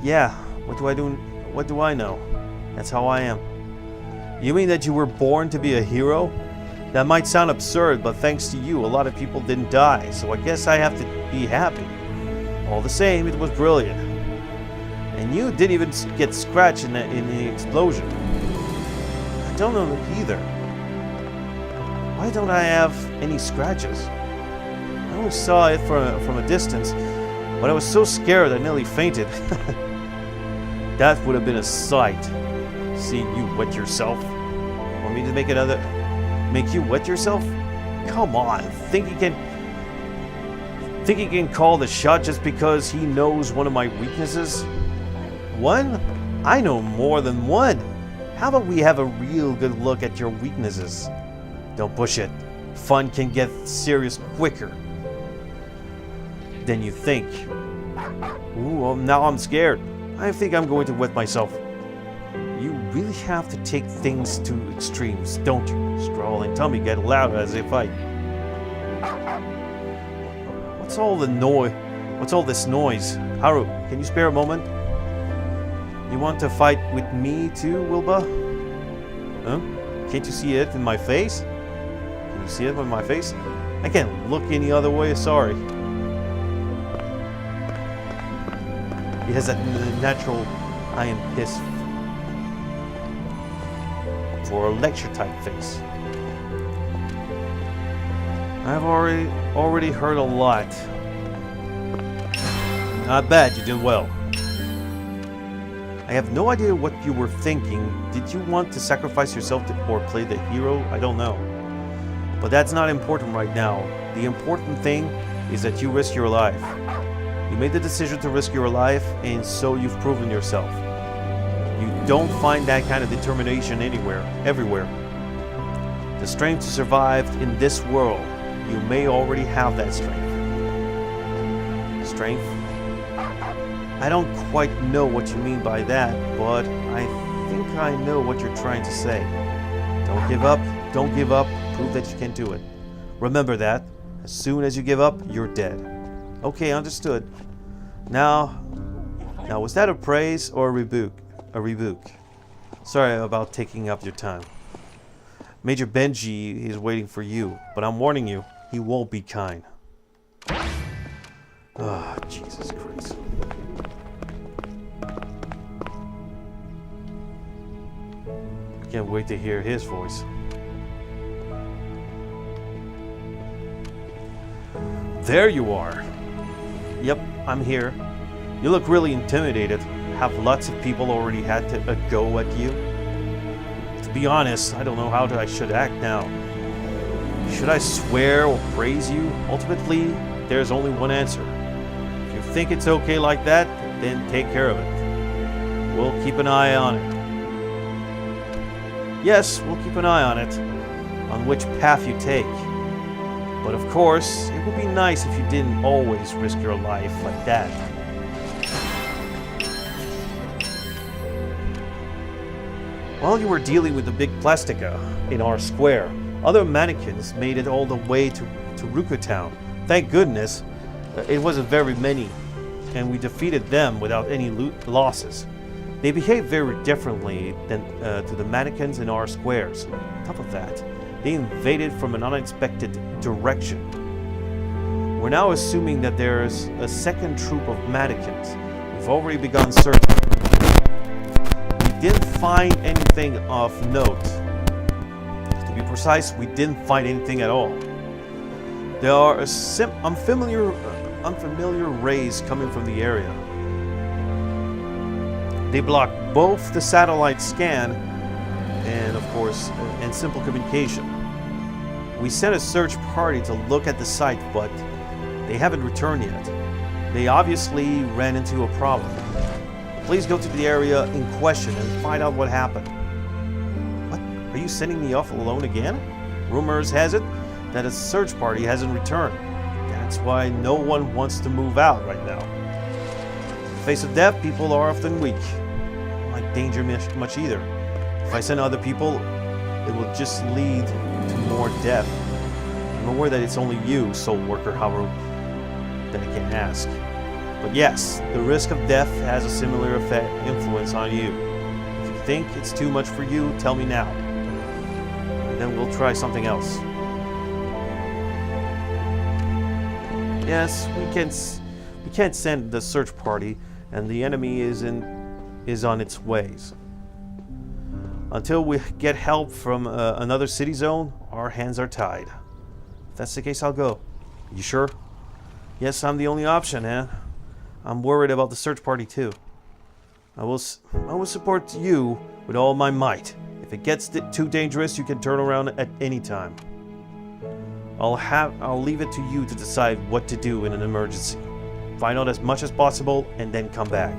Yeah, what do I do? What do I know? That's how I am. You mean that you were born to be a hero? That might sound absurd, but thanks to you, a lot of people didn't die, so I guess I have to be happy. All the same, it was brilliant. And you didn't even get scratched in the explosion. I don't know either. Why don't I have any scratches? I only saw it from a distance, but I was so scared I nearly fainted. That would have been a sight. Seeing you wet yourself. Want me to make you wet yourself? Come on, think he can call the shot just because he knows one of my weaknesses? One? I know more than one. How about we have a real good look at your weaknesses? Don't push it. Fun can get serious quicker than you think. Ooh, well, now I'm scared. I think I'm going to wet myself. You really have to take things to extremes, don't you? Scroll and tummy get loud as they fight. What's all this noise? Haru, can you spare a moment? You want to fight with me too, Wilbur? Huh? Can't you see it in my face? Can you see it in my face? I can't look any other way, sorry. He has that natural I am pissed for a lecture type face. I've already heard a lot. Not bad, you did well. I have no idea what you were thinking. Did you want to sacrifice yourself or play the hero? I don't know. But that's not important right now. The important thing is that you risk your life. You made the decision to risk your life, and so you've proven yourself. You don't find that kind of determination everywhere. The strength to survive in this world, you may already have that strength. Strength? I don't quite know what you mean by that, but I think I know what you're trying to say. Don't give up, prove that you can do it. Remember that. As soon as you give up, you're dead. Okay, understood. Now, was that a praise or a rebuke? A rebuke. Sorry about taking up your time. Major Benji is waiting for you, but I'm warning you, he won't be kind. Ah, Jesus Christ. Can't wait to hear his voice. There you are. Yep, I'm here. You look really intimidated. Have lots of people already had to go at you? To be honest, I don't know how I should act now. Should I swear or praise you? Ultimately, there's only one answer. If you think it's okay like that, then take care of it. We'll keep an eye on it. Yes, we'll keep an eye on it, on which path you take. But of course, it would be nice if you didn't always risk your life like that. While you were dealing with the big plastica in our square, other mannequins made it all the way to Ruka Town. Thank goodness, it wasn't very many, and we defeated them without any losses. They behaved very differently than to the mannequins in our squares. On top of that, they invaded from an unexpected direction. We're now assuming that there's a second troop of mannequins. We've already begun searching. We didn't find anything of note. To be precise, we didn't find anything at all. There are unfamiliar rays coming from the area. They block both the satellite scan and, of course, and simple communication. We sent a search party to look at the site, but they haven't returned yet. They obviously ran into a problem. Please go to the area in question and find out what happened. What? Are you sending me off alone again? Rumors has it that a search party hasn't returned. That's why no one wants to move out right now. In the face of death, people are often weak. danger much either. If I send other people, it will just lead to more death. I'm aware that it's only you, soul worker, however, that I can ask. But yes, the risk of death has a similar influence on you. If you think it's too much for you, tell me now. And then we'll try something else. Yes, we can't send the search party, and the enemy is on its ways. Until we get help from another city zone, our hands are tied. If that's the case, I'll go. You sure? Yes, I'm the only option, eh? I'm worried about the search party too. I will support you with all my might. If it gets too dangerous, you can turn around at any time. I'll leave it to you to decide what to do in an emergency. Find out as much as possible and then come back.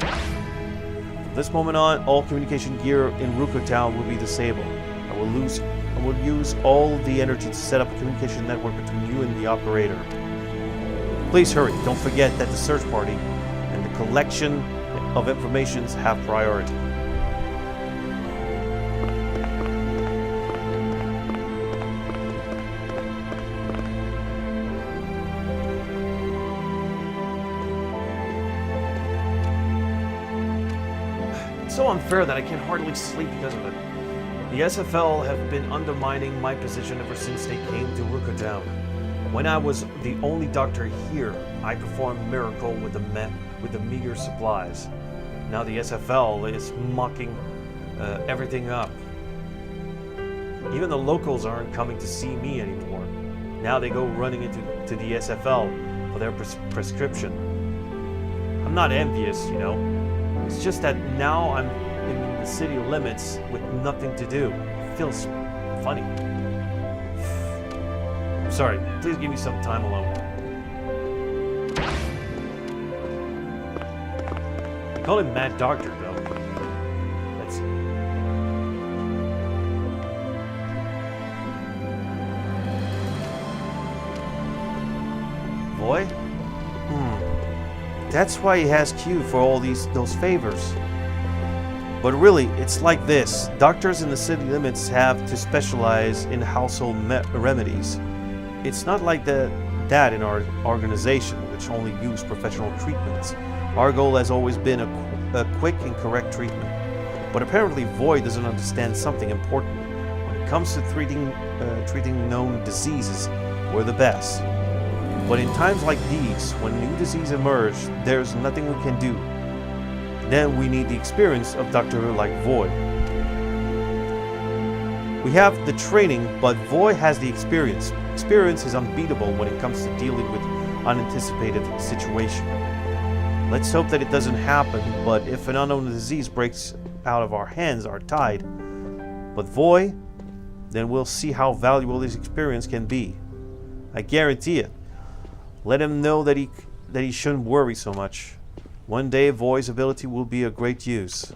From this moment on, all communication gear in Ruko Town will be disabled. I will use all the energy to set up a communication network between you and the operator. Please hurry. Don't forget that the search party and the collection of information have priority. It's so unfair that I can hardly sleep because of it. The SFL have been undermining my position ever since they came to Ruko Town. When I was the only doctor here, I performed a miracle with the meager supplies. Now the SFL is mucking everything up. Even the locals aren't coming to see me anymore. Now they go running to the SFL for their prescription. I'm not envious, you know. It's just that now I'm in the city limits with nothing to do. It feels funny. Sorry, please give me some time alone. I call him Mad Doctor, though. Let's see. Boy? That's why he has Q for all those favors. But really, it's like this. Doctors in the city limits have to specialize in household remedies. It's not like that in our organization, which only use professional treatments. Our goal has always been a quick and correct treatment. But apparently Void doesn't understand something important. When it comes to treating known diseases, we're the best. But in times like these, when new disease emerge, there's nothing we can do. Then we need the experience of doctor like Void. We have the training, but Void has the experience. Experience is unbeatable when it comes to dealing with unanticipated situation. Let's hope that it doesn't happen, but if an unknown disease breaks out of our hands, are tied, but Void, then we'll see how valuable this experience can be. I guarantee it. Let him know that he shouldn't worry so much. One day, Void's ability will be of great use.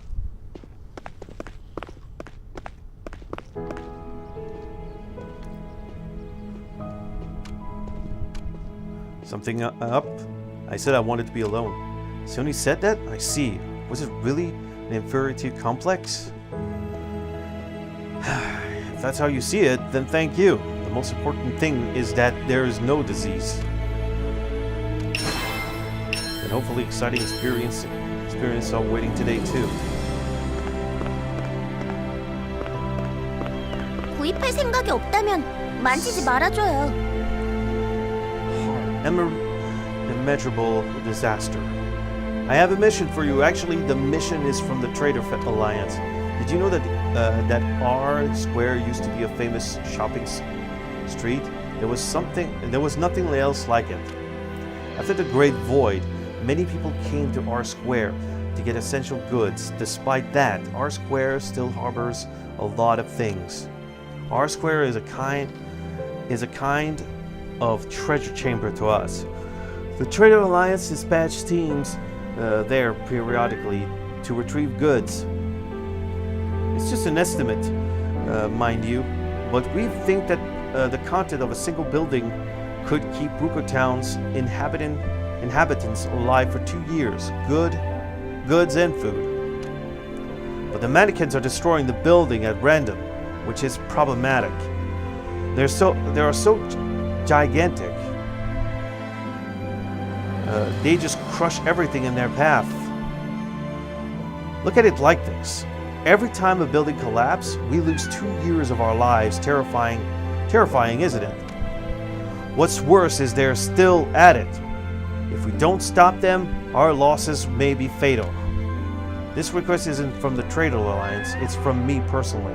Something up? I said I wanted to be alone. Soon he said that? I see. Was it really an inferiority complex? If that's how you see it, then thank you. The most important thing is that there is no disease. And hopefully exciting experience are waiting today too. 구입할 생각이 없다면 만지지 말아줘요. Immeasurable disaster. I have a mission for you. Actually, the mission is from the Trader Alliance. Did you know that that R Square used to be a famous shopping street? There was nothing else like it. After the Great Void, many people came to R Square to get essential goods. Despite that, R Square still harbors a lot of things. R Square is a kind of treasure chamber to us. The Trader Alliance dispatched teams there periodically to retrieve goods. It's just an estimate, mind you, but we think that the content of a single building could keep Ruko Town's inhabitants alive for 2 years. Goods and food. The mannequins are destroying the building at random, which is problematic. They are so gigantic. They just crush everything in their path. Look at it like this. Every time a building collapses, we lose 2 years of our lives. Terrifying, isn't it? What's worse is they're still at it. If we don't stop them, our losses may be fatal. This request isn't from the Trade Alliance, it's from me personally.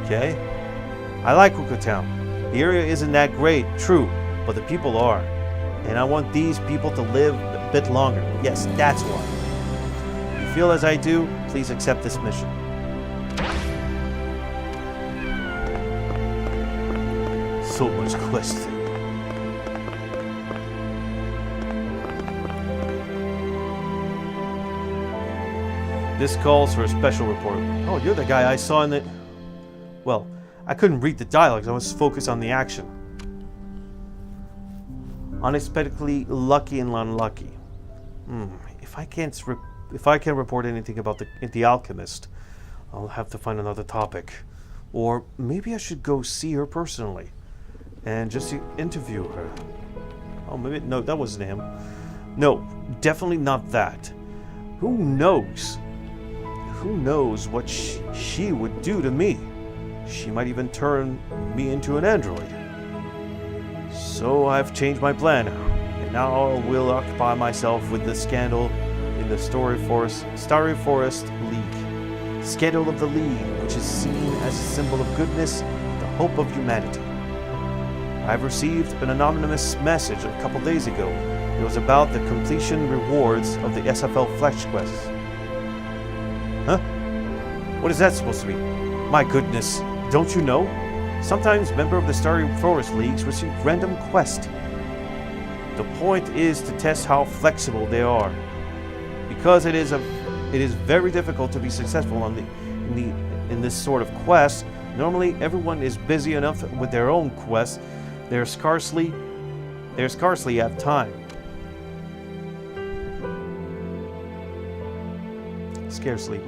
Okay? I like Hookah Town. The area isn't that great, true, but the people are. And I want these people to live a bit longer. Yes, that's why. If you feel as I do, please accept this mission. So much questing. This calls for a special report. Oh, you're the guy I saw in the... Well, I couldn't read the dialogues. I was focused on the action. Unexpectedly lucky and unlucky. If I can report anything about the alchemist, I'll have to find another topic. Or maybe I should go see her personally and just interview her. Oh, maybe... No, that wasn't him. No, definitely not that. Who knows? Who knows what she would do to me? She might even turn me into an android. So I've changed my plan, and now I will occupy myself with the scandal in the Starry Forest League. Scandal of the League, which is seen as a symbol of goodness, the hope of humanity. I've received an anonymous message a couple days ago. It was about the completion rewards of the SFL Flex quests. Huh? What is that supposed to be? My goodness, don't you know? Sometimes members of the Starry Forest Leagues receive random quests. The point is to test how flexible they are. Because it is very difficult to be successful in this sort of quest. Normally everyone is busy enough with their own quests. They scarcely have time. Scarcely.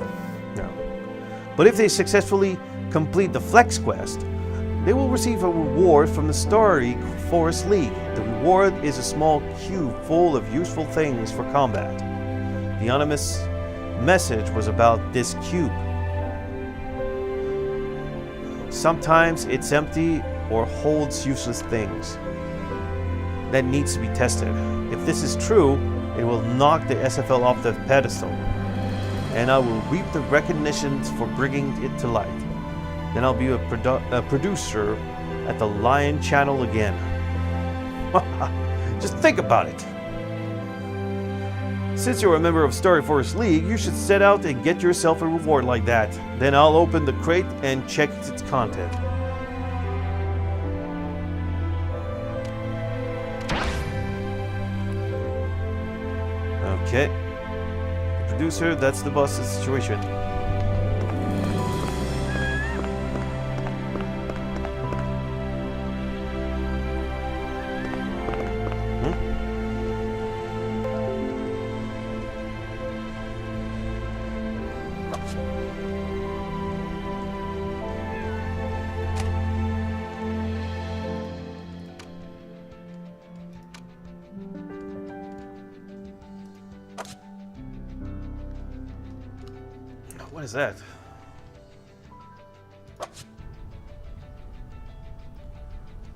No. But if they successfully complete the Flex quest, they will receive a reward from the Starry Forest League. The reward is a small cube full of useful things for combat. The anonymous message was about this cube. Sometimes it's empty or holds useless things. That needs to be tested. If this is true, it will knock the SFL off the pedestal, and I will reap the recognition for bringing it to light. Then I'll be a producer at the Lion Channel again. Just think about it. Since you're a member of Starry Forest League, you should set out and get yourself a reward like that. Then I'll open the crate and check its content. Okay. Producer, that's the boss's situation. What is that?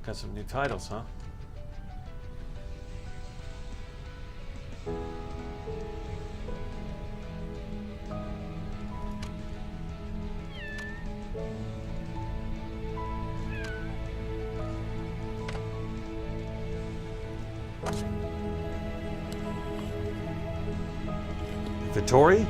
Got some new titles, huh? Vittori?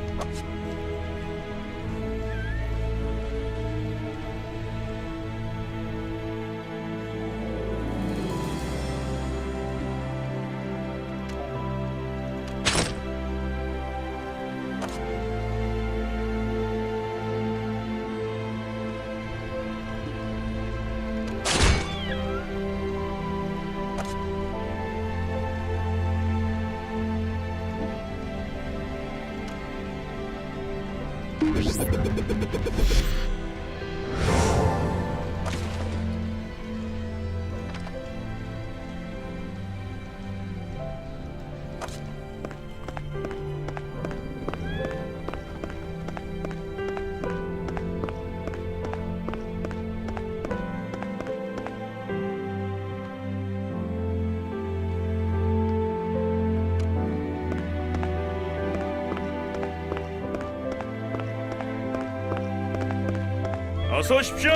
어서 오십시오.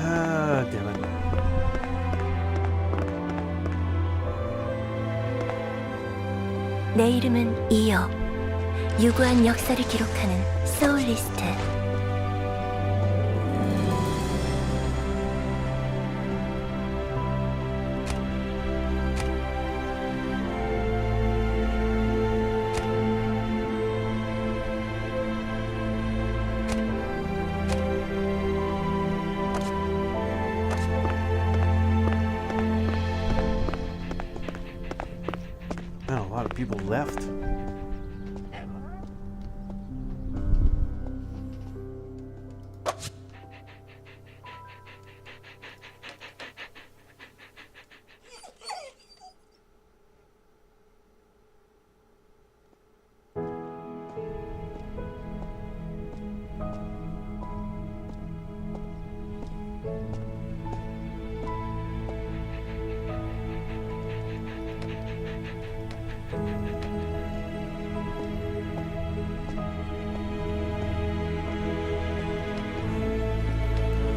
Ah, damn it. 내 이름은 이어. 유구한 역사를 기록하는 소울리스트. Man, a lot of people left.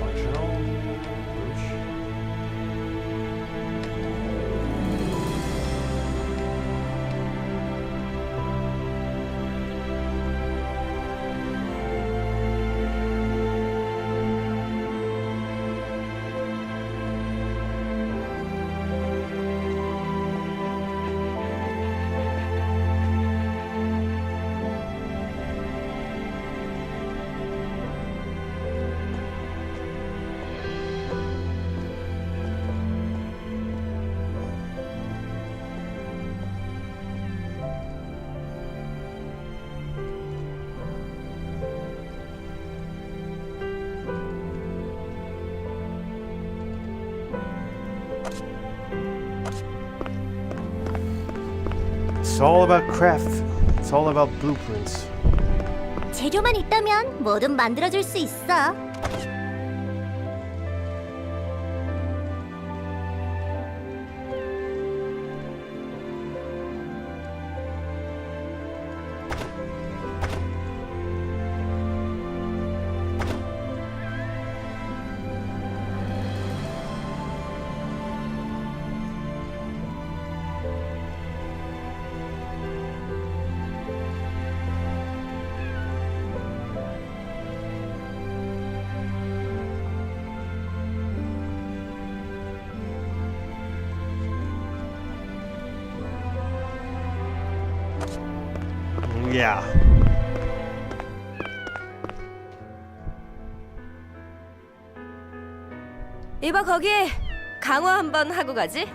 Functional. Oops. It's all about craft. It's all about blueprints. 재료만 있다면 뭐든 만들어줄 수 있어. Yeah. 이봐 거기 강화 한번 하고 가지.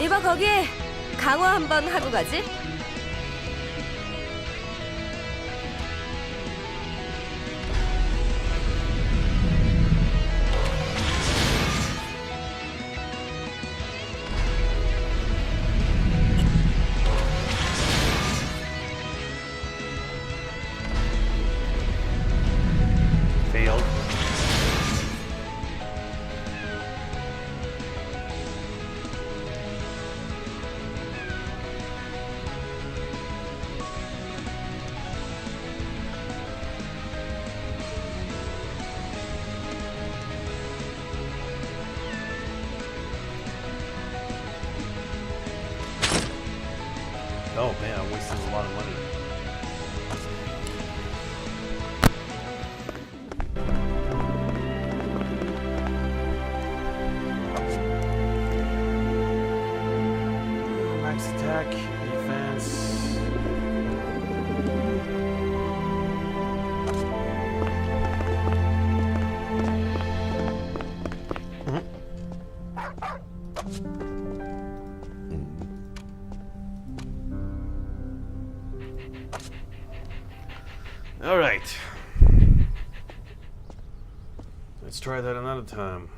이봐 거기 강화 한번 하고 가지. Failed. Oh man, I wasted a lot of money. Max attack, defense. All right. Let's try that another time.